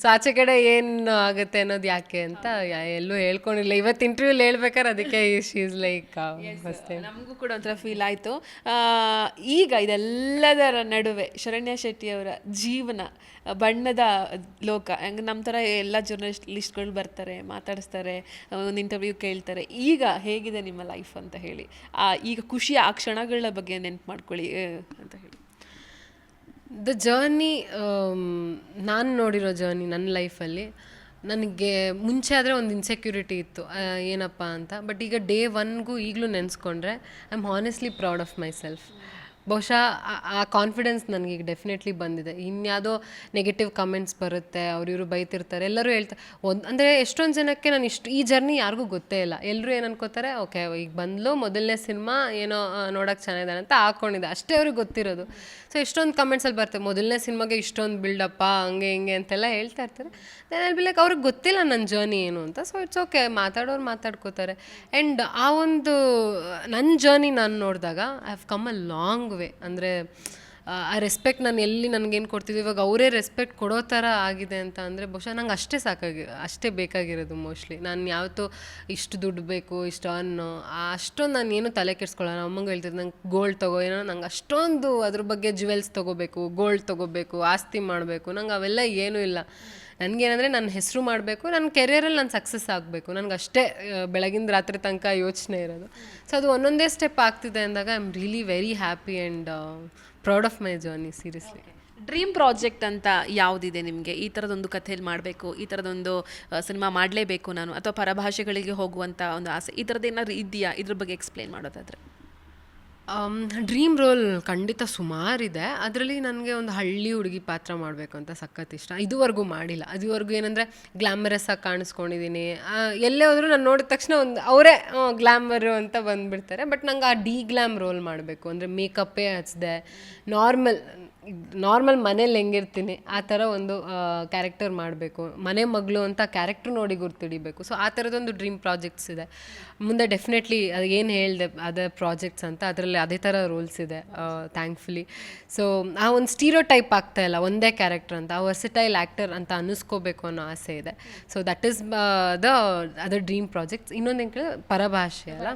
S2: ಸೊ ಆಚೆ ಕಡೆ ಏನು ಆಗುತ್ತೆ ಅನ್ನೋದು ಯಾಕೆ ಅಂತ ಎಲ್ಲೂ ಹೇಳ್ಕೊಂಡಿಲ್ಲ. ಇವತ್ತು ಇಂಟರ್ವ್ಯೂಲಿ ಹೇಳ್ಬೇಕಾದ್ರೆ ಅದಕ್ಕೆ ಶಿ ಈಸ್ ಲೈಕ್ ಅಷ್ಟೇ.
S1: ನಮಗೂ ಕೂಡ ಒಂಥರ ಫೀಲ್ ಆಯಿತು. ಈಗ ಇದೆಲ್ಲದರ ನಡುವೆ ಶರಣ್ಯ ಶೆಟ್ಟಿಯವರ ಜೀವನ ಬಣ್ಣದ ಲೋಕ. ಹಂಗೆ ನಮ್ಮ ಥರ ಎಲ್ಲ ಜರ್ನಲಿಸ್ಟ್ಗಳು ಬರ್ತಾರೆ, ಮಾತಾಡಿಸ್ತಾರೆ, ಒಂದು ಇಂಟರ್ವ್ಯೂ ಕೇಳ್ತಾರೆ. ಈಗ ಹೇಗಿದೆ ನಿಮ್ಮ ಲೈಫ್ ಅಂತ ಹೇಳಿ, ಈಗ ಖುಷಿಯ ಆ ಕ್ಷಣಗಳ ಬಗ್ಗೆ ನೆನ್ಪು ಮಾಡ್ಕೊಳ್ಳಿ ಅಂತ ಹೇಳಿ.
S2: ದ ಜರ್ನಿ, ನಾನು ನೋಡಿರೋ ಜರ್ನಿ ನನ್ನ ಲೈಫಲ್ಲಿ, ನನಗೆ ಮುಂಚೆ ಆದರೆ ಒಂದು ಇನ್ಸೆಕ್ಯೂರಿಟಿ ಇತ್ತು ಏನಪ್ಪ ಅಂತ. ಬಟ್ ಈಗ ಡೇ ಒನ್ಗೂ ಈಗಲೂ ನೆನೆಸ್ಕೊಂಡ್ರೆ I am honestly proud of myself. ಬಹುಶಃ ಆ ಕಾನ್ಫಿಡೆನ್ಸ್ ನನಗೀಗ ಡೆಫಿನೆಟ್ಲಿ ಬಂದಿದೆ. ಇನ್ಯಾವುದೋ ನೆಗೆಟಿವ್ ಕಮೆಂಟ್ಸ್ ಬರುತ್ತೆ, ಇವರು ಬೈತಿರ್ತಾರೆ, ಎಲ್ಲರೂ ಹೇಳ್ತಾರೆ. ಅಂದರೆ ಎಷ್ಟೊಂದು ಜನಕ್ಕೆ ನಾನು ಈ ಜರ್ನಿ ಯಾರಿಗೂ ಗೊತ್ತೇ ಇಲ್ಲ. ಎಲ್ಲರೂ ಏನು ಅನ್ಕೋತಾರೆ, ಓಕೆ ಈಗ ಬಂದ್ಲು ಮೊದಲನೇ ಸಿನಿಮಾ ಏನೋ ನೋಡೋಕೆ ಚೆನ್ನಾಗಿದ್ದಾನೆ ಅಂತ ಹಾಕ್ಕೊಂಡಿದ್ದೆ, ಅಷ್ಟೇ ಅವ್ರಿಗೆ ಗೊತ್ತಿರೋದು. ಸೊ ಎಷ್ಟೊಂದು ಕಮೆಂಟ್ಸಲ್ಲಿ ಬರ್ತದೆ, ಮೊದಲನೇ ಸಿನಿಮಾಗೆ ಇಷ್ಟೊಂದು ಬಿಲ್ಡಪ್ಪ ಹಂಗೆ ಹಿಂಗೆ ಅಂತೆಲ್ಲ ಹೇಳ್ತಾ ಇರ್ತಾರೆ. ದೆನ್ ಐ ಬಿ ಲೈಕ್ ಅವ್ರಿಗೆ ಗೊತ್ತಿಲ್ಲ ನನ್ನ ಜರ್ನಿ ಏನು ಅಂತ. ಸೊ ಇಟ್ಸ್ ಓಕೆ, ಮಾತಾಡೋರು ಮಾತಾಡ್ಕೋತಾರೆ. ಆ್ಯಂಡ್ ಆ ಒಂದು ನನ್ನ ಜರ್ನಿ ನಾನು ನೋಡಿದಾಗ I have come a long way. ಅಂದರೆ ಆ ರೆಸ್ಪೆಕ್ಟ್ ನಾನು ಎಲ್ಲಿ ನನಗೇನು ಕೊಡ್ತಿದ್ದೆ, ಇವಾಗ ಅವರೇ ರೆಸ್ಪೆಕ್ಟ್ ಕೊಡೋ ಥರ ಆಗಿದೆ ಅಂತ ಅಂದರೆ ಬಹುಶಃ ನಂಗೆ ಅಷ್ಟೇ ಅಷ್ಟೇ ಬೇಕಾಗಿರೋದು. ಮೋಸ್ಟ್ಲಿ ನಾನು ಯಾವತ್ತೂ ಇಷ್ಟು ದುಡ್ಡು ಬೇಕು, ಇಷ್ಟು ಅಷ್ಟೊಂದು ನಾನು ಏನು ತಲೆ ಕೆಡ್ಸ್ಕೊಳ್ಳೋಣ. ಅಮ್ಮಂಗೆ ಹೇಳ್ತಿದ್ದೆ ನಂಗೆ ಗೋಲ್ಡ್ ತೊಗೋ, ಏನೋ ನಂಗೆ ಅಷ್ಟೊಂದು ಅದ್ರ ಬಗ್ಗೆ ಜ್ಯುವೆಲ್ಸ್ ತೊಗೋಬೇಕು, ಗೋಲ್ಡ್ ತೊಗೋಬೇಕು, ಆಸ್ತಿ ಮಾಡಬೇಕು, ನಂಗೆ ಅವೆಲ್ಲ ಏನೂ ಇಲ್ಲ. ನನಗೇನಂದರೆ ನನ್ನ ಹೆಸರು ಮಾಡಬೇಕು, ನನ್ನ ಕೆರಿಯರಲ್ಲಿ ನಾನು ಸಕ್ಸಸ್ ಆಗಬೇಕು, ನನಗೆ ಅಷ್ಟೇ ಬೆಳಗಿಂದ ರಾತ್ರಿ ತನಕ ಯೋಚನೆ ಇರೋದು. ಸೊ ಅದು ಒಂದೊಂದೇ ಸ್ಟೆಪ್ ಆಗ್ತಿದೆ ಅಂದಾಗ I am really very happy and proud of my journey. Seriously.
S1: Dream project ಅಂತ ಯಾವುದಿದೆ ನಿಮಗೆ? ಈ ಥರದೊಂದು ಕಥೆಯಲ್ಲಿ ಮಾಡಬೇಕು, ಈ ಥರದೊಂದು ಸಿನಿಮಾ ಮಾಡಲೇಬೇಕು ನಾನು, ಅಥವಾ ಪರಭಾಷೆಗಳಿಗೆ ಹೋಗುವಂಥ ಒಂದು ಆಸೆ, ಈ ಥರದ್ದು ಏನಾದ್ರು ಇದೆಯಾ? ಇದ್ರ ಬಗ್ಗೆ ಎಕ್ಸ್ಪ್ಲೇನ್ ಮಾಡೋದಾದರೆ.
S2: ಡ್ರೀಮ್ ರೋಲ್ ಖಂಡಿತ ಸುಮಾರಿದೆ. ಅದರಲ್ಲಿ ನನಗೆ ಒಂದು ಹಳ್ಳಿ ಹುಡುಗಿ ಪಾತ್ರ ಮಾಡಬೇಕು ಅಂತ ಸಖತ್ ಇಷ್ಟ. ಇದುವರೆಗೂ ಮಾಡಿಲ್ಲ. ಅದುವರೆಗೂ ಏನಂದರೆ ಗ್ಲಾಮರಸ್ ಆಗಿ ಕಾಣಿಸ್ಕೊಂಡಿದ್ದೀನಿ. ಎಲ್ಲೇ ಹೋದರೂ ನಾನು ನೋಡಿದ ತಕ್ಷಣ ಒಂದು ಅವರೇ ಗ್ಲಾಮರು ಅಂತ ಬಂದುಬಿಡ್ತಾರೆ. ಬಟ್ ನಂಗೆ ಆ ಗ್ಲಾಮ್ ರೋಲ್ ಮಾಡಬೇಕು. ಅಂದರೆ ಮೇಕಪ್ಪೇ ಹಚ್ಚಿದೆ, ನಾರ್ಮಲ್ ಮನೇಲಿ ಹೆಂಗಿರ್ತೀನಿ ಆ ಥರ ಒಂದು ಕ್ಯಾರೆಕ್ಟರ್ ಮಾಡಬೇಕು. ಮನೆ ಮಗಳು ಅಂತ ಕ್ಯಾರೆಕ್ಟ್ರ್ ನೋಡಿ ಗುರ್ತಿಡಿಬೇಕು. ಸೊ ಆ ಥರದೊಂದು ಡ್ರೀಮ್ ಪ್ರಾಜೆಕ್ಟ್ಸ್ ಇದೆ ಮುಂದೆ. ಡೆಫಿನೆಟ್ಲಿ ಅದು ಏನು ಹೇಳಿದೆ ಅದೇ ಪ್ರಾಜೆಕ್ಟ್ಸ್ ಅಂತ, ಅದರಲ್ಲಿ ಅದೇ ಥರ ರೋಲ್ಸ್ ಇದೆ ಥ್ಯಾಂಕ್ಫುಲಿ. ಸೊ ಆ ಒಂದು ಸ್ಟೀರಿಯೋ ಟೈಪ್ ಆಗ್ತಾ ಇಲ್ಲ ಒಂದೇ ಕ್ಯಾರೆಕ್ಟರ್ ಅಂತ, ಆ ವರ್ಸಟೈಲ್ ಆ್ಯಕ್ಟರ್ ಅಂತ ಅನ್ನಿಸ್ಕೋಬೇಕು ಅನ್ನೋ ಆಸೆ ಇದೆ. So that is other dream projects. ಇನ್ನೊಂದು ಏನು ಕೇಳಿದ್ರೆ ಪರಭಾಷೆ ಅಲ್ಲ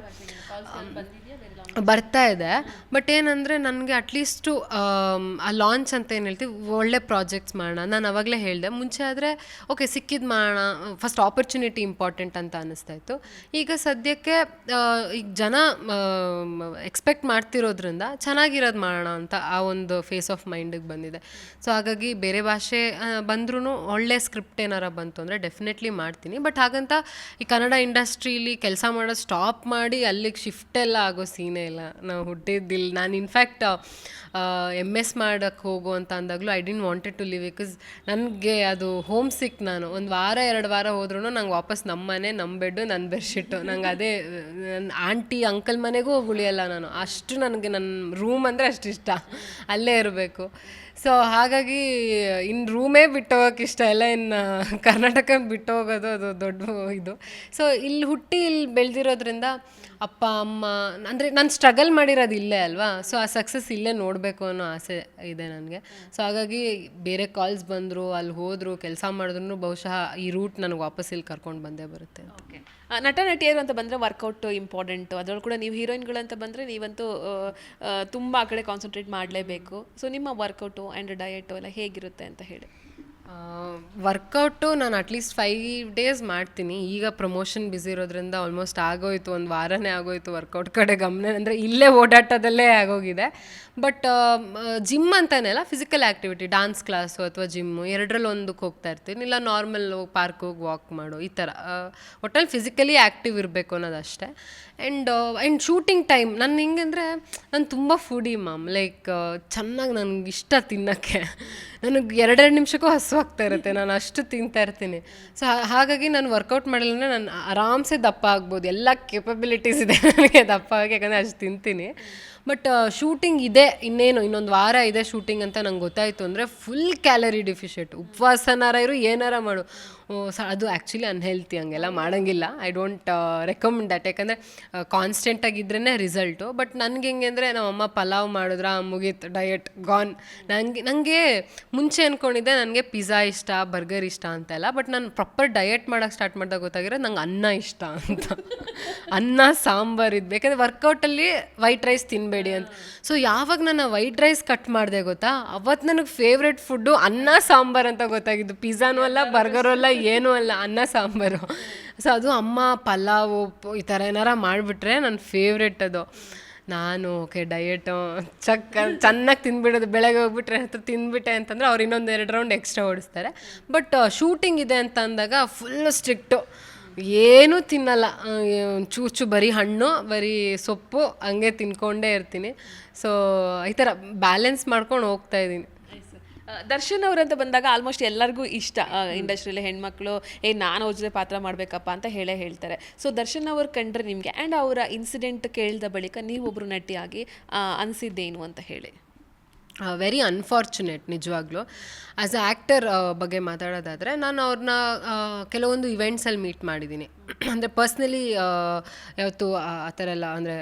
S2: ಬರ್ತಾ ಇದೆ. ಬಟ್ ಏನಂದರೆ ನನಗೆ ಅಟ್ಲೀಸ್ಟು ಆ ಲಾಂಚ್ ಅಂತ ಏನು ಹೇಳ್ತೀವಿ, ಒಳ್ಳೆ ಪ್ರಾಜೆಕ್ಟ್ಸ್ ಮಾಡೋಣ. ನಾನು ಅವಾಗಲೇ ಹೇಳಿದೆ, ಮುಂಚೆ ಆದರೆ ಓಕೆ ಸಿಕ್ಕಿದ್ದು ಮಾಡೋಣ, ಫಸ್ಟ್ ಆಪರ್ಚುನಿಟಿ ಇಂಪಾರ್ಟೆಂಟ್ ಅಂತ ಅನ್ನಿಸ್ತಾ ಇತ್ತು. ಈಗ ಸದ್ಯಕ್ಕೆ ಈಗ ಜನ ಎಕ್ಸ್ಪೆಕ್ಟ್ ಮಾಡ್ತಿರೋದ್ರಿಂದ ಚೆನ್ನಾಗಿರೋದು ಮಾಡೋಣ ಅಂತ ಆ ಒಂದು ಫೇಸ್ ಆಫ್ ಮೈಂಡಿಗೆ ಬಂದಿದೆ. ಸೊ ಹಾಗಾಗಿ ಬೇರೆ ಭಾಷೆ ಬಂದ್ರೂ ಒಳ್ಳೆ ಸ್ಕ್ರಿಪ್ಟ್ ಏನಾರ ಬಂತು ಅಂದರೆ ಡೆಫಿನೆಟ್ಲಿ ಮಾಡ್ತೀನಿ. ಬಟ್ ಹಾಗಂತ ಈ ಕನ್ನಡ ಇಂಡಸ್ಟ್ರೀಲಿ ಕೆಲಸ ಮಾಡೋದು ಸ್ಟಾಪ್ ಮಾಡಿ ಅಲ್ಲಿಗೆ ಶಿಫ್ಟ್ ಎಲ್ಲ ಆಗೋ ಸೀನೇ ಇಲ್ಲ. ನಾವು ಹುಟ್ಟಿದ್ದಿಲ್ಲ. ನಾನು ಇನ್ಫ್ಯಾಕ್ಟ್ MS ಮಾಡೋಕ್ಕೆ ಹೋಗು ಅಂತ ಅಂದಾಗಲೂ I didn't wanted to leave, because ನನಗೆ ಅದು ಹೋಮ್ ಸಿಕ್. ನಾನು ಒಂದು ವಾರ 2 ವಾರ ಹೋದ್ರೂ ನಂಗೆ ವಾಪಸ್ ನಮ್ಮ ಮನೆ, ನಮ್ಮ ಬೆಡ್ಡು, ನನ್ನ ಬೆಡ್ಶೀಟು, ನಂಗೆ ಅದೇ ನನ್ನ ಆಂಟಿ ಅಂಕಲ್ ಮನೆಗೂ ಉಳಿಯಲ್ಲ ನಾನು. ಅಷ್ಟು ನನಗೆ ನನ್ನ ರೂಮ್ ಅಂದರೆ ಅಷ್ಟು ಇಷ್ಟ, ಅಲ್ಲೇ ಇರಬೇಕು. ಸೊ ಹಾಗಾಗಿ ಇನ್ನು ರೂಮೇ ಬಿಟ್ಟು ಹೋಗೋಕೆ ಇಷ್ಟ ಇಲ್ಲ, ಇನ್ನು ಕರ್ನಾಟಕ ಬಿಟ್ಟು ಹೋಗೋದು ಅದು ದೊಡ್ಡ ಇದು. ಸೊ ಇಲ್ಲಿ ಹುಟ್ಟಿ ಇಲ್ಲಿ ಬೆಳೆದಿರೋದ್ರಿಂದ ಅಪ್ಪ ಅಮ್ಮ ಅಂದರೆ ನಾನು ಸ್ಟ್ರಗಲ್ ಮಾಡಿರೋದು ಇಲ್ಲೇ ಅಲ್ವಾ. ಸೊ ಆ ಸಕ್ಸಸ್ ಇಲ್ಲೇ ನೋಡಬೇಕು ಅನ್ನೋ ಆಸೆ ಇದೆ ನನಗೆ. ಸೊ ಹಾಗಾಗಿ ಬೇರೆ ಕಾಲ್ಸ್ ಬಂದರು, ಅಲ್ಲಿ ಹೋದರು, ಕೆಲಸ ಮಾಡಿದ್ರು ಬಹುಶಃ ಈ ರೂಟ್ ನನಗೆ ವಾಪಸ್ ಇಲ್ಲಿ ಕರ್ಕೊಂಡು ಬಂದೇ ಬರುತ್ತೆ.
S1: ಓಕೆ, ನಟ ನಟಿಯರು ಅಂತ ಬಂದರೆ ವರ್ಕೌಟು ಇಂಪಾರ್ಟೆಂಟು. ಅದರಲ್ಲೂ ಕೂಡ ನೀವು ಹೀರೋಯಿನ್ಗಳು ಅಂತ ಬಂದರೆ ನೀವಂತೂ ತುಂಬ ಆ ಕಡೆ ಕಾನ್ಸಂಟ್ರೇಟ್ ಮಾಡಲೇಬೇಕು. ಸೊ ನಿಮ್ಮ ವರ್ಕೌಟು ಆ್ಯಂಡ್ ಡಯಟು ಎಲ್ಲ ಹೇಗಿರುತ್ತೆ ಅಂತ ಹೇಳಿ.
S2: ವರ್ಕೌಟು ನಾನು ಅಟ್ಲೀಸ್ಟ್ 5 ಡೇಸ್ ಮಾಡ್ತೀನಿ. ಈಗ ಪ್ರಮೋಷನ್ ಬ್ಯುಸಿ ಇರೋದ್ರಿಂದ ಆಲ್ಮೋಸ್ಟ್ ಆಗೋಯ್ತು, ಒಂದು ವಾರನೇ ಆಗೋಯ್ತು ವರ್ಕೌಟ್ ಕಡೆ ಗಮನ. ಅಂದರೆ ಇಲ್ಲೇ ಓಡಾಟದಲ್ಲೇ ಆಗೋಗಿದೆ. ಬಟ್ ಜಿಮ್ ಅಂತಲೇ ಅಲ್ಲ, ಫಿಸಿಕಲ್ ಆ್ಯಕ್ಟಿವಿಟಿ, ಡಾನ್ಸ್ ಕ್ಲಾಸು ಅಥವಾ ಜಿಮ್ಮು ಎರಡರಲ್ಲಿ ಒಂದಕ್ಕೆ ಹೋಗ್ತಾ ಇರ್ತೀನಿ. ಇಲ್ಲ ನಾರ್ಮಲ್ ಪಾರ್ಕ್ ಹೋಗಿ ವಾಕ್ ಮಾಡು, ಈ ಥರ ಒಟ್ಟಲ್ಲಿ ಫಿಸಿಕಲಿ ಆ್ಯಕ್ಟಿವ್ ಇರಬೇಕು ಅನ್ನೋದಷ್ಟೇ. ಆ್ಯಂಡ್ ಶೂಟಿಂಗ್ ಟೈಮ್ ನಾನು ಹೆಂಗಂದರೆ ನಾನು ತುಂಬ ಫುಡಿ ಮ್ಯಾಮ್. ಲೈಕ್ ಚೆನ್ನಾಗಿ ನನಗೆ ಇಷ್ಟ ತಿನ್ನೋಕ್ಕೆ. ನನಗೆ 2 ನಿಮಿಷಕ್ಕೂ ಹಸುವಾಗ್ತಾ ಇರುತ್ತೆ, ನಾನು ಅಷ್ಟು ತಿಂತಾ ಇರ್ತೀನಿ. ಸೊ ಹಾಗಾಗಿ ನಾನು ವರ್ಕೌಟ್ ಮಾಡಿಲ್ಲ ಅಂದರೆ ನಾನು ಆರಾಮ್ಸೆ ದಪ್ಪ ಆಗ್ಬೋದು. ಎಲ್ಲ ಕೇಪಬಿಲಿಟೀಸ್ ಇದೆ ನನಗೆ ದಪ್ಪ ಆಗಿ, ಯಾಕಂದರೆ ಅಷ್ಟು ತಿಂತೀನಿ. ಬಟ್ ಶೂಟಿಂಗ್ ಇದೆ, ಇನ್ನೊಂದು ವಾರ ಇದೆ ಶೂಟಿಂಗ್ ಅಂತ ನಂಗೆ ಗೊತ್ತಾಯಿತು ಅಂದರೆ ಫುಲ್ ಕ್ಯಾಲರಿ ಡಿಫಿಷಿಯೆಂಟ್. ಉಪವಾಸನಾರ ಇರು, ಏನಾರ ಮಾಡು. ಅದು ಆ್ಯಕ್ಚುಲಿ ಅನ್ಹೆಲ್ತಿ, ಹಂಗೆಲ್ಲ ಮಾಡೋಂಗಿಲ್ಲ. I don't recommend that. ಯಾಕಂದರೆ ಕಾನ್ಸ್ಟೆಂಟಾಗಿದ್ರೇ ರಿಸಲ್ಟು. ಬಟ್ ನನಗೆ ಹೆಂಗೆ ಅಂದರೆ ನಮ್ಮಮ್ಮ ಪಲಾವ್ ಮಾಡಿದ್ರೆ ಮುಗೀತು, ಡಯಟ್ ಗಾನ್. ನನಗೆ ಮುಂಚೆ ಅಂದ್ಕೊಂಡಿದ್ದೆ ನನಗೆ ಪಿಜ್ಜಾ ಇಷ್ಟ, ಬರ್ಗರ್ ಇಷ್ಟ ಅಂತೆಲ್ಲ. ಬಟ್ ನಾನು ಪ್ರಾಪರ್ ಡಯಟ್ ಮಾಡೋಕ್ಕೆ ಸ್ಟಾರ್ಟ್ ಮಾಡಿದಾಗ ಗೊತ್ತಾಗಿರೋ ನಂಗೆ ಅನ್ನ ಇಷ್ಟ ಅಂತ. ಅನ್ನ ಸಾಂಬಾರು ಇದು ಬೇಕಂದರೆ ವರ್ಕೌಟಲ್ಲಿ ವೈಟ್ ರೈಸ್ ತಿನ್ನಬೇಡಿ ಅಂತ. ಸೊ ಯಾವಾಗ ನಾನು ವೈಟ್ ರೈಸ್ ಕಟ್ ಮಾಡಿದೆ ಗೊತ್ತಾ, ಅವತ್ತು ನನಗೆ ಫೇವ್ರೆಟ್ ಫುಡ್ಡು ಅನ್ನ ಸಾಂಬಾರು ಅಂತ ಗೊತ್ತಾಗಿದ್ದು. ಪಿಜ್ಜಾನೂ ಅಲ್ಲ, ಬರ್ಗರು ಅಲ್ಲ, ಏನೂ ಅಲ್ಲ, ಅನ್ನ ಸಾಂಬಾರು. ಸೊ ಅದು ಅಮ್ಮ ಪಲಾವು ಈ ಥರ ಏನಾರ ಮಾಡಿಬಿಟ್ರೆ ನನ್ನ ಫೇವ್ರೆಟ್ ಅದು. ನಾನು ಓಕೆ ಡಯಟು ಚೆನ್ನಾಗಿ ತಿಂದ್ಬಿಡೋದು. ಬೆಳಗ್ಗೆ ಹೋಗ್ಬಿಟ್ರೆ ತಿಂದ್ಬಿಟ್ಟೆ ಅಂತಂದರೆ ಅವ್ರು ಇನ್ನೊಂದು 2 ರೌಂಡ್ ಎಕ್ಸ್ಟ್ರಾ ಓಡಿಸ್ತಾರೆ. ಬಟ್ ಶೂಟಿಂಗ್ ಇದೆ ಅಂತ ಅಂದಾಗ ಫುಲ್ಲು ಸ್ಟ್ರಿಕ್ಟು, ಏನೂ ತಿನ್ನಲ್ಲ. ಚೂಚು ಬರೀ ಹಣ್ಣು, ಬರೀ ಸೊಪ್ಪು ಹಂಗೆ ತಿನ್ಕೊಂಡೇ ಇರ್ತೀನಿ. ಸೊ ಈ ಥರ ಬ್ಯಾಲೆನ್ಸ್ ಮಾಡ್ಕೊಂಡು ಹೋಗ್ತಾಯಿದ್ದೀನಿ.
S1: ದರ್ಶನ್ ಅವರಂತ ಬಂದಾಗ ಆಲ್ಮೋಸ್ಟ್ ಎಲ್ಲರಿಗೂ ಇಷ್ಟ. ಇಂಡಸ್ಟ್ರಿಯಲ್ಲಿ ಹೆಣ್ಮಕ್ಳು ನಾನು ಅವ್ರ ಜೊತೆ ಪಾತ್ರ ಮಾಡಬೇಕಪ್ಪ ಅಂತ ಹೇಳ್ತಾರೆ. ಸೊ ದರ್ಶನ್ ಅವ್ರು ಕಂಡ್ರೆ ನಿಮಗೆ ಆ್ಯಂಡ್ ಅವರ ಇನ್ಸಿಡೆಂಟ್ ಕೇಳಿದ ಬಳಿಕ ನೀವೊಬ್ಬರು ನಟಿಯಾಗಿ ಅನಿಸಿದ್ದೇನು ಅಂತ ಹೇಳಿ?
S2: ವೆರಿ ಅನ್ಫಾರ್ಚುನೇಟ್ ನಿಜವಾಗ್ಲೂ. ಆ್ಯಸ್ ಅ ಆ್ಯಕ್ಟರ್ ಬಗ್ಗೆ ಮಾತಾಡೋದಾದರೆ ನಾನು ಅವ್ರನ್ನ ಕೆಲವೊಂದು ಇವೆಂಟ್ಸಲ್ಲಿ ಮೀಟ್ ಮಾಡಿದ್ದೀನಿ. ಅಂದರೆ ಪರ್ಸ್ನಲಿ ಯಾವತ್ತೂ ಆ ಥರ ಎಲ್ಲ ಅಂದರೆ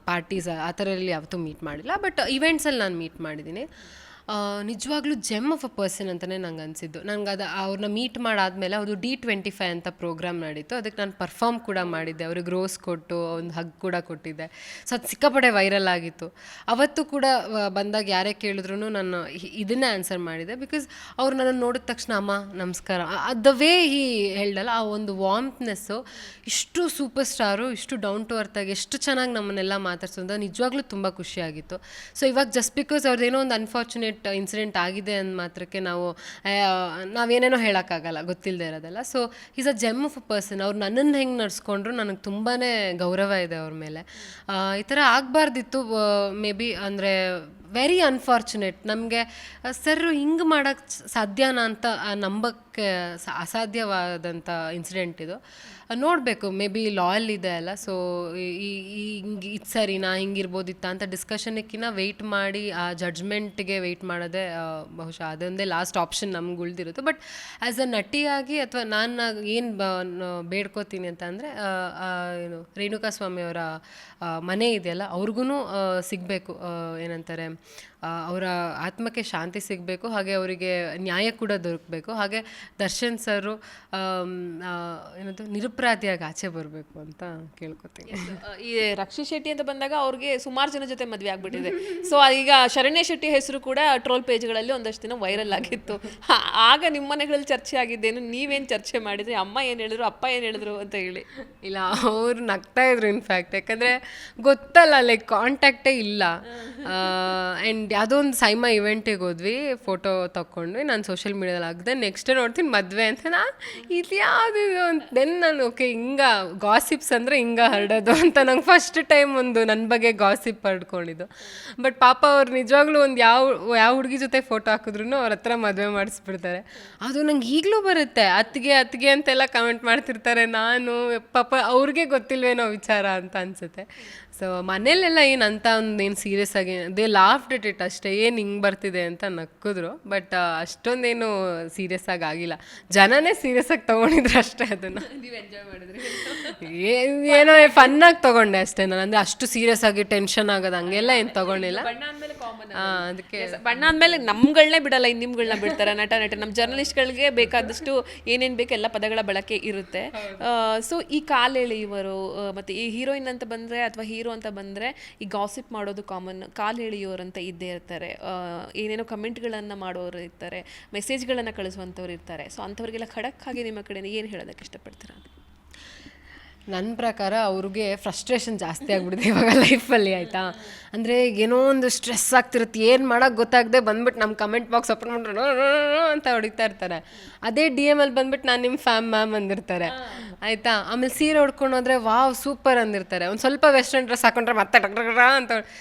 S2: ಪಾರ್ಟೀಸ್ ಆ ಥರ ಎಲ್ಲ ಯಾವತ್ತೂ ಮೀಟ್ ಮಾಡಿಲ್ಲ. ಬಟ್ ಇವೆಂಟ್ಸಲ್ಲಿ ನಾನು ಮೀಟ್ ಮಾಡಿದ್ದೀನಿ. ನಿಜವಾಗ್ಲೂ ಜೆಮ್ ಆಫ್ ಅ ಪರ್ಸನ್ ಅಂತಲೇ ನಂಗೆ ಅನಿಸಿದ್ದು. ನಂಗೆ ಅವ್ರನ್ನ ಮೀಟ್ ಮಾಡಾದಮೇಲೆ ಅದು D25 ಅಂತ ಪ್ರೋಗ್ರಾಮ್ ನಡೀತು. ಅದಕ್ಕೆ ನಾನು ಪರ್ಫಾರ್ಮ್ ಕೂಡ ಮಾಡಿದ್ದೆ. ಅವ್ರಿಗೆ ರೋಸ್ ಕೊಟ್ಟು ಒಂದು ಹಗ್ ಕೂಡ ಕೊಟ್ಟಿದ್ದೆ. ಸೊ ಅದು ಸಿಕ್ಕಾಪಟ್ಟೆ ವೈರಲ್ ಆಗಿತ್ತು. ಅವತ್ತು ಕೂಡ ಬಂದಾಗ ಯಾರೇ ಕೇಳಿದ್ರು ನಾನು ಇದನ್ನೇ ಆನ್ಸರ್ ಮಾಡಿದೆ. ಬಿಕಾಸ್ ಅವ್ರು ನನ್ನನ್ನು ನೋಡಿದ ತಕ್ಷಣ ಅಮ್ಮ ನಮಸ್ಕಾರ, ದ ವೇ ಹಿ ಹೇಳ್ದಲ್ಲ, ಆ ಒಂದು ವಾರ್ಮ್ನೆಸ್ಸು, ಇಷ್ಟು ಸೂಪರ್ ಸ್ಟಾರು, ಇಷ್ಟು ಡೌನ್ ಟು ಅರ್ಥಾಗಿ ಎಷ್ಟು ಚೆನ್ನಾಗಿ ನಮ್ಮನ್ನೆಲ್ಲ ಮಾತಾಡ್ಸೋದು ನಿಜವಾಗ್ಲೂ ತುಂಬ ಖುಷಿಯಾಗಿತ್ತು. ಸೊ ಇವಾಗ ಜಸ್ಟ್ ಬಿಕಾಸ್ ಅವ್ರದ್ದೇನೋ ಒಂದು ಅನ್ಫಾರ್ಚುನೇಟ್ ಇನ್ಸಿಡೆಂಟ್ ಆಗಿದೆ ಅಂದ ಮಾತ್ರಕ್ಕೆ ನಾವೇನೇನೋ ಹೇಳೋಕ್ಕಾಗಲ್ಲ, ಗೊತ್ತಿಲ್ಲದೆ ಇರೋದಲ್ಲ. So is a gem of a person. ಅವ್ರು ನನ್ನನ್ನು ಹೆಂಗೆ ನಡ್ಸ್ಕೊಂಡ್ರು ನನಗೆ ತುಂಬಾ ಗೌರವ ಇದೆ ಅವ್ರ ಮೇಲೆ. ಈ ಥರ ಆಗಬಾರ್ದಿತ್ತು ಮೇ ಬಿ. ಅಂದರೆ ವೆರಿ ಅನ್ಫಾರ್ಚುನೇಟ್. ನಮಗೆ ಸರ್ ಹಿಂಗೆ ಮಾಡೋಕ್ಕೆ ಸಾಧ್ಯನಾ ಅಂತ ನಂಬಕ್ಕೆ ಅಸಾಧ್ಯವಾದಂಥ ಇನ್ಸಿಡೆಂಟ್ ಇದು. ನೋಡಬೇಕು, ಮೇ ಬಿ ಲಾಯಲ್ಲಿ ಇದೆ ಅಲ್ಲ. ಸೊ ಹಿಂಗೆ ಇದು ಸರಿನಾ, ಹಿಂಗಿರ್ಬೋದಿತ್ತ ಅಂತ ಡಿಸ್ಕಷನ್ಕಿನ್ನ ವೆಯ್ಟ್ ಮಾಡಿ ಆ ಜಡ್ಜ್ಮೆಂಟ್ಗೆ ವೆಯ್ಟ್ ಮಾಡೋದೇ ಬಹುಶಃ ಅದೊಂದೇ ಲಾಸ್ಟ್ ಆಪ್ಷನ್ ನಮ್ಗೆ ಉಳಿದಿರುತ್ತೆ. ಬಟ್ ಆ್ಯಸ್ ಅ ನಟಿಯಾಗಿ ಅಥವಾ ನಾನು ಏನು ಬೇಡ್ಕೋತೀನಿ ಅಂತ ಅಂದರೆ ಏನು ರೇಣುಕಾ ಸ್ವಾಮಿಯವರ ಮನೆ ಇದೆಯಲ್ಲ, ಅವ್ರಿಗೂ ಸಿಗಬೇಕು, ಏನಂತಾರೆ, ಅವರ ಆತ್ಮಕ್ಕೆ ಶಾಂತಿ ಸಿಗಬೇಕು. ಹಾಗೆ ಅವರಿಗೆ ನ್ಯಾಯ ಕೂಡ ದೊರಕಬೇಕು. ಹಾಗೆ ದರ್ಶನ್ ಸರು ಏನದು ನಿರಪರಾಧಿಯಾಗಿ ಆಚೆ ಬರಬೇಕು ಅಂತ ಕೇಳ್ಕೊತೀನಿ.
S1: ಈ ರಕ್ಷಿತ್ ಶೆಟ್ಟಿ ಅಂತ ಬಂದಾಗ ಅವ್ರಿಗೆ ಸುಮಾರು ಜನ ಜೊತೆ ಮದುವೆ ಆಗ್ಬಿಟ್ಟಿದೆ. ಸೊ ಈಗ ಶರಣ್ಯ ಶೆಟ್ಟಿ ಹೆಸರು ಕೂಡ ಟ್ರೋಲ್ ಪೇಜ್ಗಳಲ್ಲಿ ಒಂದಷ್ಟು ದಿನ ವೈರಲ್ ಆಗಿತ್ತು. ಆಗ ನಿಮ್ಮ ಮನೆಗಳಲ್ಲಿ ಚರ್ಚೆ ಆಗಿದ್ದೇನು? ನೀವೇನು ಚರ್ಚೆ ಮಾಡಿದ್ರಿ? ಅಮ್ಮ ಏನು ಹೇಳಿದ್ರು, ಅಪ್ಪ ಏನು ಹೇಳಿದ್ರು ಅಂತ ಹೇಳಿ?
S2: ಇಲ್ಲ, ಅವ್ರು ನಗ್ತಾ ಇದ್ರು ಇನ್ಫ್ಯಾಕ್ಟ್. ಯಾಕಂದರೆ ಗೊತ್ತಲ್ಲ, ಲೈಕ್ ಕಾಂಟ್ಯಾಕ್ಟೇ ಇಲ್ಲ. ಆ್ಯಂಡ್ ಯಾವುದೋ ಒಂದು ಸೈಮಾ ಇವೆಂಟಿಗೆ ಹೋದ್ವಿ, ಫೋಟೋ ತಗೊಂಡ್ವಿ, ನಾನು ಸೋಷಿಯಲ್ ಮೀಡಿಯಾದಲ್ಲಿ ಹಾಕಿದೆ. ನೆಕ್ಸ್ಟ್ ಡೇ ನೋಡ್ತೀನಿ ಮದುವೆ ಅಂತ. ಇದು ಯಾವುದಿದು ಅಂತ ದೆನ್ ನಾನು ಓಕೆ ಹಿಂಗೆ ಗಾಸಿಪ್ಸ್ ಅಂದರೆ ಹಿಂಗೆ ಹರಡೋದು ಅಂತ ನಂಗೆ ಫಸ್ಟ್ ಟೈಮ್ ಒಂದು ನನ್ನ ಬಗ್ಗೆ ಗಾಸಿಪ್ ಹರಡ್ಕೊಂಡಿದ್ದು. ಬಟ್ ಪಾಪ ಅವ್ರು ನಿಜವಾಗ್ಲೂ ಒಂದು ಯಾವ ಹುಡುಗಿ ಜೊತೆ ಫೋಟೋ ಹಾಕಿದ್ರು ಅವ್ರ ಹತ್ರ ಮದುವೆ ಮಾಡಿಸ್ಬಿಡ್ತಾರೆ. ಅದು ನಂಗೆ ಈಗಲೂ ಬರುತ್ತೆ. ಅತ್ತಿಗೆ ಅಂತೆಲ್ಲ ಕಮೆಂಟ್ ಮಾಡ್ತಿರ್ತಾರೆ. ನಾನು ಪಾಪ ಅವ್ರಿಗೆ ಗೊತ್ತಿಲ್ವೇನೋ ವಿಚಾರ ಅಂತ ಅನಿಸುತ್ತೆ. ಸೊ ಮನೇಲೆಲ್ಲ ಏನಂತ ಏನು ಸೀರಿಯಸ್ ಆಗಿ ದೇ ಲಾಫ್ಡ್ ಇಟ್ ಅಷ್ಟೇ, ಏನು ಹಿಂಗೆ ಬರ್ತಿದೆ ಅಂತ ನಕ್ಕಿದ್ರು. ಬಟ್ ಅಷ್ಟೊಂದೇನು ಸೀರಿಯಸ್ ಆಗಿ ಆಗಿಲ್ಲ. ಜನನೇ ಸೀರಿಯಸ್ ಆಗಿ ತೊಗೊಂಡಿದ್ರು ಅಷ್ಟೇ. ಅದನ್ನು
S1: ನೀವು ಎಂಜಾಯ್ ಮಾಡಿದ್ರಿ?
S2: ಏನೋ ಫನ್ನಾಗಿ ತೊಗೊಂಡೆ ಅಷ್ಟೇ ನಾನು. ಅಂದರೆ ಅಷ್ಟು ಸೀರಿಯಸ್ ಆಗಿ ಟೆನ್ಷನ್ ಆಗೋದು ಹಂಗೆಲ್ಲ ಏನು ತೊಗೊಂಡಿಲ್ಲ.
S1: ಅದಕ್ಕೆ ಬಣ್ಣ ಅಂದಮೇಲೆ ನಮ್ಗಳನ್ನೇ ಬಿಡಲ್ಲ, ಇನ್ನು ನಿಮ್ಗಳನ್ನ ಬಿಡ್ತಾರೆ. ನಟ ನಮ್ಮ ಜರ್ನಲಿಸ್ಟ್ಗಳಿಗೆ ಬೇಕಾದಷ್ಟು ಏನೇನು ಬೇಕು ಎಲ್ಲ ಪದಗಳ ಬಳಕೆ ಇರುತ್ತೆ. ಸೊ ಈ ಕಾಲೆಳೆಯುವರು ಮತ್ತು ಈ ಹೀರೋಯಿನ್ ಅಂತ ಬಂದರೆ ಅಥವಾ ಹೀರೋ ಅಂತ ಬಂದರೆ ಈ ಗಾಸಿಪ್ ಮಾಡೋದು ಕಾಮನ್. ಕಾಲು ಎಳೆಯೋರು ಅಂತ ಇದ್ದೇ ಇರ್ತಾರೆ. ಏನೇನೋ ಕಮೆಂಟ್ಗಳನ್ನು ಮಾಡೋರು ಇರ್ತಾರೆ, ಮೆಸೇಜ್ಗಳನ್ನು ಕಳಿಸುವಂಥವ್ರು ಇರ್ತಾರೆ. ಸೊ ಅಂಥವ್ರಿಗೆಲ್ಲ ಖಡಕ್ ಆಗಿ ನಿಮ್ಮ ಕಡೆಯಿಂದ ಏನು ಹೇಳೋದಕ್ಕೆ ಇಷ್ಟಪಡ್ತೀರಾ?
S2: ನನ್ನ ಪ್ರಕಾರ ಅವ್ರಿಗೆ ಫ್ರಸ್ಟ್ರೇಷನ್ ಜಾಸ್ತಿ ಆಗಿಬಿಡುತ್ತೆ ಇವಾಗ ಲೈಫಲ್ಲಿ, ಆಯಿತಾ. ಅಂದರೆ ಏನೋ ಒಂದು ಸ್ಟ್ರೆಸ್ ಆಗ್ತಿರುತ್ತೆ, ಏನು ಮಾಡೋಕ್ಕೆ ಗೊತ್ತಾಗದೆ ಬಂದ್ಬಿಟ್ಟು ನಮ್ಮ ಕಮೆಂಟ್ ಬಾಕ್ಸ್ ಓಪನ್ ಮಾಡ್ರು ಅಂತ ಹೊಡಿತಾ ಇರ್ತಾರೆ. ಅದೇ DM ಅಲ್ಲಿ ಬಂದ್ಬಿಟ್ಟು ನಾನು ನಿಮ್ಮ ಮ್ಯಾಮ್ ಅಂದಿರ್ತಾರೆ, ಆಯಿತಾ. ಆಮೇಲೆ ಸೀರೆ ಉಡ್ಕೊಂಡೋದ್ರೆ ವಾವ್ ಸೂಪರ್ ಅಂದಿರ್ತಾರೆ. ಒಂದು ಸ್ವಲ್ಪ ವೆಸ್ಟರ್ನ್ ಡ್ರೆಸ್ ಹಾಕೊಂಡ್ರೆ ಮತ್ತೆ ಟಕ್ರ ಅಂತ.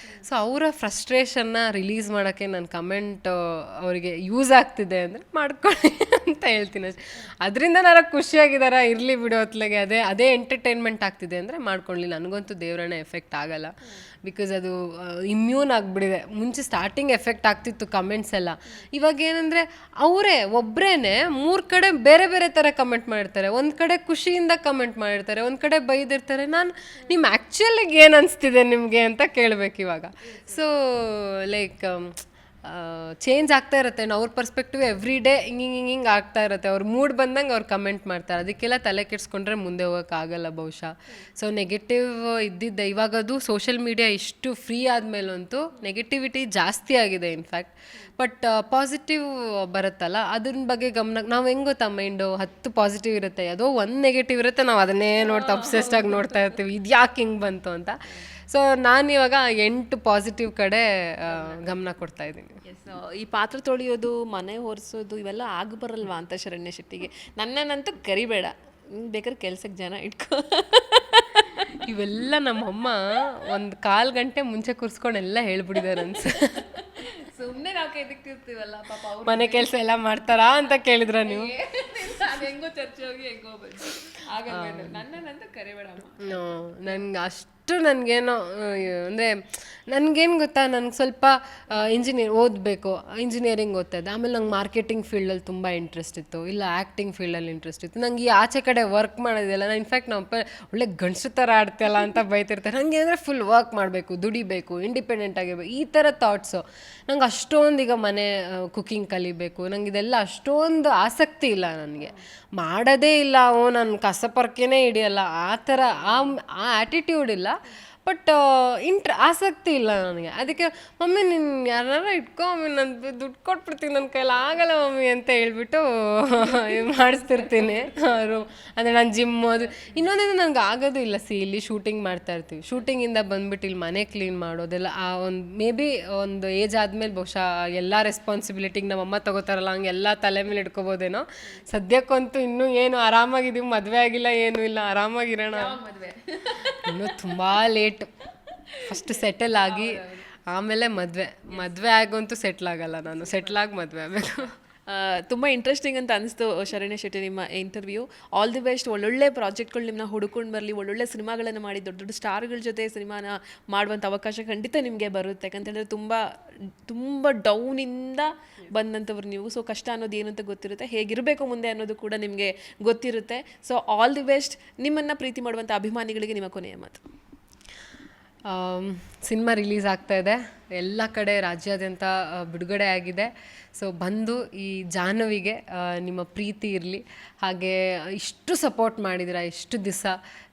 S2: ಸೊ ಅವರ ಫ್ರಸ್ಟ್ರೇಷನ್ನ ರಿಲೀಸ್ ಮಾಡೋಕ್ಕೆ ನನ್ನ ಕಮೆಂಟ್ ಅವರಿಗೆ ಯೂಸ್ ಆಗ್ತಿದೆ ಅಂದರೆ ಮಾಡ್ಕೊಳ್ಳಿ ಅಂತ ಹೇಳ್ತೀನಿ ಅಷ್ಟೇ. ಅದರಿಂದ ನಾನು ಖುಷಿಯಾಗಿದ್ದಾರಾ, ಇರಲಿ ಬಿಡೋ ಹೊತ್ಲಾಗೆ, ಅದೇ ಎಂಟರ್ಟೈನ್ಮೆಂಟ್ ಎಂಟರ್ಟೈನ್ಮೆಂಟ್ ಆಗ್ತಿದೆ ಅಂದರೆ ಮಾಡ್ಕೊಳ್ಳಿ. ನನಗಂತೂ ದೇವರನ್ನ ಎಫೆಕ್ಟ್ ಆಗಲ್ಲ, ಬಿಕಾಸ್ ಅದು ಇಮ್ಯೂನ್ ಆಗಿಬಿಡಿದೆ. ಮುಂಚೆ ಸ್ಟಾರ್ಟಿಂಗ್ ಎಫೆಕ್ಟ್ ಆಗ್ತಿತ್ತು ಕಮೆಂಟ್ಸ್ ಎಲ್ಲ, ಇವಾಗ ಏನಂದರೆ ಅವರೇ ಒಬ್ಬರೇ 3 ಕಡೆ ಬೇರೆ ಬೇರೆ ಥರ ಕಮೆಂಟ್ ಮಾಡಿರ್ತಾರೆ. ಒಂದು ಕಡೆ ಖುಷಿಯಿಂದ ಕಮೆಂಟ್ ಮಾಡಿರ್ತಾರೆ, ಒಂದು ಕಡೆ ಬೈದಿರ್ತಾರೆ. ನಾನು ನಿಮ್ಮ ಆ್ಯಕ್ಚುಲಿಗೆ ಏನು ಅನಿಸ್ತಿದೆ ನಿಮಗೆ ಅಂತ ಕೇಳಬೇಕು ಇವಾಗ. ಸೊ ಲೈಕ್ ಚೇಂಜ್ ಆಗ್ತಾ ಇರುತ್ತೆ, ಅವ್ರ ಪರ್ಸ್ಪೆಕ್ಟಿವ್ ಎವ್ರಿ ಡೇ ಹಿಂಗೆ ಆಗ್ತಾ ಇರುತ್ತೆ. ಅವ್ರ ಮೂಡ್ ಬಂದಂಗೆ ಅವ್ರು ಕಮೆಂಟ್ ಮಾಡ್ತಾರೆ. ಅದಕ್ಕೆಲ್ಲ ತಲೆ ಕೆಡಿಸ್ಕೊಂಡ್ರೆ ಮುಂದೆ ಹೋಗೋಕ್ಕಾಗಲ್ಲ ಬಹುಶಃ. ಸೊ ನೆಗೆಟಿವ್ ಇದ್ದಿದ್ದೆ, ಇವಾಗದು ಸೋಷಿಯಲ್ ಮೀಡಿಯಾ ಇಷ್ಟು ಫ್ರೀ ಆದಮೇಲಂತೂ ನೆಗೆಟಿವಿಟಿ ಜಾಸ್ತಿ ಆಗಿದೆ ಇನ್ಫ್ಯಾಕ್ಟ್. ಬಟ್ ಪಾಸಿಟಿವ್ ಬರುತ್ತಲ್ಲ, ಅದ್ರ ಬಗ್ಗೆ ಗಮನ. ನಾವು ಹೆಂಗೆ ಗೊತ್ತಾ, ಮೈಂಡು 10 ಪಾಸಿಟಿವ್ ಇರುತ್ತೆ, ಯಾವುದೋ ಒಂದು ನೆಗೆಟಿವ್ ಇರುತ್ತೆ, ನಾವು ಅದನ್ನೇ ಅಬ್ಸೆಸ್ಡಾಗಿ ನೋಡ್ತಾ ಇರ್ತೀವಿ, ಇದು ಯಾಕೆ ಹಿಂಗೆ ಬಂತು ಅಂತ. ಸೊ ನಾನಿವಾಗ 8 ಪಾಸಿಟಿವ್ ಕಡೆ ಗಮನ ಕೊಡ್ತಾ ಇದ್ದೀನಿ.
S1: ಈ ಪಾತ್ರ ತೊಳೆಯೋದು, ಮನೆ ಒರೆಸೋದು ಇವೆಲ್ಲ ಬರಲ್ವಾ ಅಂತ ಶರಣ್ಯ ಶೆಟ್ಟಿಗೆ. ನನ್ನನ್ನಂತೂ ಕರಿಬೇಡ, ಬೇಕಾದ್ರೆ ಕೆಲ್ಸಕ್ಕೆ ಜನ ಇಟ್ಕೊ.
S2: ಇವೆಲ್ಲ ನಮ್ಮಮ್ಮ 1/4 ಗಂಟೆ ಮುಂಚೆ ಕೂರಿಸ್ಕೊಂಡು ಎಲ್ಲ ಹೇಳ್ಬಿಟ್ಟಿದ್ದಾರೆ
S1: ಸುಮ್ಮನೆ ನಾವು ಕೆದಕ್ತಿರ್ತೀವಲ್ಲ ಪಾಪ, ಅವ್ರು
S2: ಮನೆ ಕೆಲಸ ಎಲ್ಲ ಮಾಡ್ತಾರಾ ಅಂತ ಕೇಳಿದ್ರ ನೀವು?
S1: ಹೆಂಗೋ ಚರ್ಚೆ ಹೋಗಿ ಹೆಂಗೋ ಬಂದು ಆಗಲ್ಲ. ನನ್ನನ್ನಂತೂ ಕರಿಬೇಡಮ್ಮ.
S2: ನನ್ಗೆ ಅಷ್ಟು ನನಗೇನೋ ಅಂದರೆ ನನಗೇನು ಗೊತ್ತಾ, ನನಗೆ ಸ್ವಲ್ಪ ಓದಬೇಕು, ಇಂಜಿನಿಯರಿಂಗ್ ಓದ್ತಾ ಇದ್ದೆ. ಆಮೇಲೆ ನಂಗೆ ಮಾರ್ಕೆಟಿಂಗ್ ಫೀಲ್ಡಲ್ಲಿ ತುಂಬ ಇಂಟ್ರೆಸ್ಟ್ ಇತ್ತು, ಇಲ್ಲ ಆ್ಯಕ್ಟಿಂಗ್ ಫೀಲ್ಡಲ್ಲಿ ಇಂಟ್ರೆಸ್ಟ್ ಇತ್ತು. ನಂಗೆ ಈ ಆಚೆ ಕಡೆ ವರ್ಕ್ ಮಾಡೋದಿಲ್ಲ. ನಾನು ಇನ್ಫ್ಯಾಕ್ಟ್ ನಮ್ಮ ಒಳ್ಳೆ ಗಂಡಸು ಥರ ಆಡ್ತಿಲ್ಲ ಅಂತ ಬೈತಿರ್ತಾರೆ. ನನಗೆ ಅಂದರೆ ಫುಲ್ ವರ್ಕ್ ಮಾಡಬೇಕು, ದುಡಿಬೇಕು, ಇಂಡಿಪೆಂಡೆಂಟ್ ಆಗಿರ್ಬೇಕು, ಈ ಥರ ಥಾಟ್ಸು. ನಂಗೆ ಅಷ್ಟೊಂದು ಈಗ ಮನೆ ಕುಕ್ಕಿಂಗ್ ಕಲಿಬೇಕು, ನಂಗೆ ಇದೆಲ್ಲ ಅಷ್ಟೊಂದು ಆಸಕ್ತಿ ಇಲ್ಲ. ನನಗೆ ಮಾಡೋದೇ ಇಲ್ಲ, ನಾನು ಕಸಪರ್ಕೆನೇ ಹಿಡಿಯಲ್ಲ, ಆ ಥರ ಆ ಆ್ಯಟಿಟ್ಯೂಡ್ ಇಲ್ಲ. ಬಟ್ ಆಸಕ್ತಿ ಇಲ್ಲ ನನಗೆ. ಅದಕ್ಕೆ ಮಮ್ಮಿ ನೀನು ಯಾರನ್ನಾರ ಇಟ್ಕೊ ಮಮ್ಮಿ, ನಾನು ದುಡ್ಡು ಕೊಟ್ಬಿಡ್ತೀನಿ, ನನ್ನ ಕೈಲಿ ಆಗಲ್ಲ ಮಮ್ಮಿ ಅಂತ ಹೇಳ್ಬಿಟ್ಟು ಮಾಡಿಸ್ತಿರ್ತೀನಿ ಅವರು. ಅಂದರೆ ನಾನು ಜಿಮ್ ಅದು ಇನ್ನೊಂದೇನು ನನಗೆ ಆಗೋದು ಇಲ್ಲ. ಇಲ್ಲಿ ಶೂಟಿಂಗ್ ಮಾಡ್ತಾ ಇರ್ತೀವಿ, ಶೂಟಿಂಗಿಂದ ಬಂದ್ಬಿಟ್ಟು ಇಲ್ಲಿ ಮನೆ ಕ್ಲೀನ್ ಮಾಡೋದೆಲ್ಲ ಆ ಒಂದು ಮೇ ಬಿ ಒಂದು ಏಜ್ ಆದಮೇಲೆ ಬಹುಶಃ ಎಲ್ಲ ರೆಸ್ಪಾನ್ಸಿಬಿಲಿಟಿಗೆ ನಮ್ಮಮ್ಮ ತೊಗೋತಾರಲ್ಲ, ಹಂಗೆಲ್ಲ ತಲೆ ಮೇಲೆ ಇಟ್ಕೋಬೋದೇನೋ. ಸದ್ಯಕ್ಕಂತೂ ಇನ್ನೂ ಏನು ಆರಾಮಾಗಿದ್ದೀವಿ, ಮದುವೆ ಆಗಿಲ್ಲ, ಏನೂ ಇಲ್ಲ, ಆರಾಮಾಗಿರೋಣ. ಇನ್ನೂ ತುಂಬ ಲೇಟ್. ಫಸ್ಟ್ ಸೆಟಲ್ ಆಗಿ ಆಮೇಲೆ ಮದುವೆ ಆಗಂತೂ ಸೆಟ್ಲ್ ಆಗಲ್ಲ ನಾನು, ಸೆಟ್ಲಾಗಿ ಮದುವೆ ಆಗಬೇಕು.
S1: ತುಂಬ ಇಂಟ್ರೆಸ್ಟಿಂಗ್ ಅಂತ ಅನಿಸ್ತು ಶರಣ್ಯ ಶೆಟ್ಟಿ ನಿಮ್ಮ ಇಂಟರ್ವ್ಯೂ. All the best. ಒಳ್ಳೊಳ್ಳೆ ಪ್ರಾಜೆಕ್ಟ್ಗಳು ನಿಮ್ಮನ್ನ ಹುಡ್ಕೊಂಡು ಬರಲಿ, ಒಳ್ಳೊಳ್ಳೆ ಸಿನಿಮಾಗಳನ್ನು ಮಾಡಿ ದೊಡ್ಡ ದೊಡ್ಡ ಸ್ಟಾರ್ಗಳ ಜೊತೆ ಸಿನಿಮಾನ ಮಾಡುವಂಥ ಅವಕಾಶ ಖಂಡಿತ ನಿಮಗೆ ಬರುತ್ತೆ. ಯಾಕಂತೇಳಿದ್ರೆ ತುಂಬ ತುಂಬ ಡೌನಿಂದ ಬಂದಂಥವ್ರು ನೀವು. ಸೊ ಕಷ್ಟ ಅನ್ನೋದು ಏನು ಅಂತ ಗೊತ್ತಿರುತ್ತೆ, ಹೇಗಿರಬೇಕು ಮುಂದೆ ಅನ್ನೋದು ಕೂಡ ನಿಮಗೆ ಗೊತ್ತಿರುತ್ತೆ. So all the best. ನಿಮ್ಮನ್ನು ಪ್ರೀತಿ ಮಾಡುವಂಥ ಅಭಿಮಾನಿಗಳಿಗೆ ನಿಮ್ಮ ಕೊನೆಯ ಮಾತು.
S2: ಸಿನಿಮಾ ರಿಲೀಸ್ ಆಗ್ತಾ ಇದೆ, ಎಲ್ಲ ಕಡೆ ರಾಜ್ಯಾದ್ಯಂತ ಬಿಡುಗಡೆ ಆಗಿದೆ. ಸೊ ಬಂದು ಈ ಜಾಹ್ನವಿಗೆ ನಿಮ್ಮ ಪ್ರೀತಿ ಇರಲಿ, ಹಾಗೆ ಇಷ್ಟು ಸಪೋರ್ಟ್ ಮಾಡಿದ್ದೀರಾ ಇಷ್ಟು ದಿವಸ.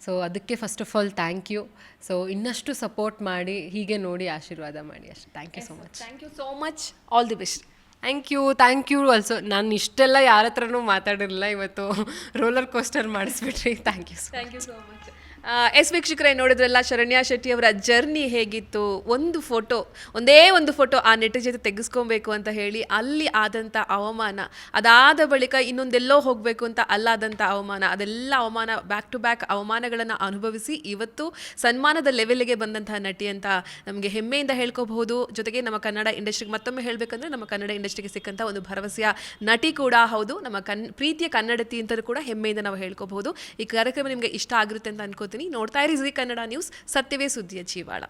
S2: ಸೊ ಅದಕ್ಕೆ first of all thank you. So ಇನ್ನಷ್ಟು ಸಪೋರ್ಟ್ ಮಾಡಿ, ಹೀಗೆ ನೋಡಿ ಆಶೀರ್ವಾದ ಮಾಡಿ ಅಷ್ಟೇ. Thank you so much.
S1: Thank you so much. All the best.
S2: Thank you also. ನಾನು ಇಷ್ಟೆಲ್ಲ ಯಾರ ಹತ್ರನೂ ಮಾತಾಡಿರಲಿಲ್ಲ, ಇವತ್ತು ರೋಲರ್ ಕೋಸ್ಟರ್ ಮಾಡಿಸ್ಬಿಟ್ರಿ. Thank you
S1: so much. ವೀಕ್ಷಕರೇ, ನೋಡಿದ್ರಲ್ಲ ಶರಣ್ಯ ಶೆಟ್ಟಿ ಅವರ ಜರ್ನಿ ಹೇಗಿತ್ತು. ಒಂದೇ ಒಂದು ಫೋಟೋ ಆ ನೆಟ್ ಜೊತೆ ತೆಗೆಸ್ಕೊಬೇಕು ಅಂತ ಹೇಳಿ ಅಲ್ಲಿ ಆದಂಥ ಅವಮಾನ, ಅದಾದ ಬಳಿಕ ಇನ್ನೊಂದೆಲ್ಲೋ ಹೋಗಬೇಕು ಅಂತ ಅಲ್ಲಾದಂಥ ಅವಮಾನ, ಅದೆಲ್ಲ ಅವಮಾನ ಬ್ಯಾಕ್ ಟು ಬ್ಯಾಕ್ ಅವಮಾನಗಳನ್ನು ಅನುಭವಿಸಿ ಇವತ್ತು ಸನ್ಮಾನದ ಲೆವೆಲ್ಗೆ ಬಂದಂತಹ ನಟಿ ಅಂತ ನಮಗೆ ಹೆಮ್ಮೆಯಿಂದ ಹೇಳ್ಕೋಬಹುದು. ಜೊತೆಗೆ ನಮ್ಮ ಕನ್ನಡ ಇಂಡಸ್ಟ್ರಿಗೆ ಮತ್ತೊಮ್ಮೆ ಹೇಳಬೇಕಂದ್ರೆ ನಮ್ಮ ಕನ್ನಡ ಇಂಡಸ್ಟ್ರಿಗೆ ಸಿಕ್ಕಂಥ ಒಂದು ಭರವಸೆಯ ನಟಿ ಕೂಡ ಹೌದು. ನಮ್ಮ ಪ್ರೀತಿಯ ಕನ್ನಡತಿ ಅಂತ ಕೂಡ ಹೆಮ್ಮೆಯಿಂದ ನಾವು ಹೇಳ್ಕೋಬಹುದು. ಈ ಕಾರ್ಯಕ್ರಮ ನಿಮಗೆ ಇಷ್ಟ ಆಗಿರುತ್ತೆ ಅಂತ ಅನ್ಕೋತೀನಿ. ನೋಡ್ತಾ ಇರಿ ಜೀ ಕನ್ನಡ ನ್ಯೂಸ್, ಸತ್ಯವೇ ಸುದ್ದಿಯ ಜೀವಾಳ.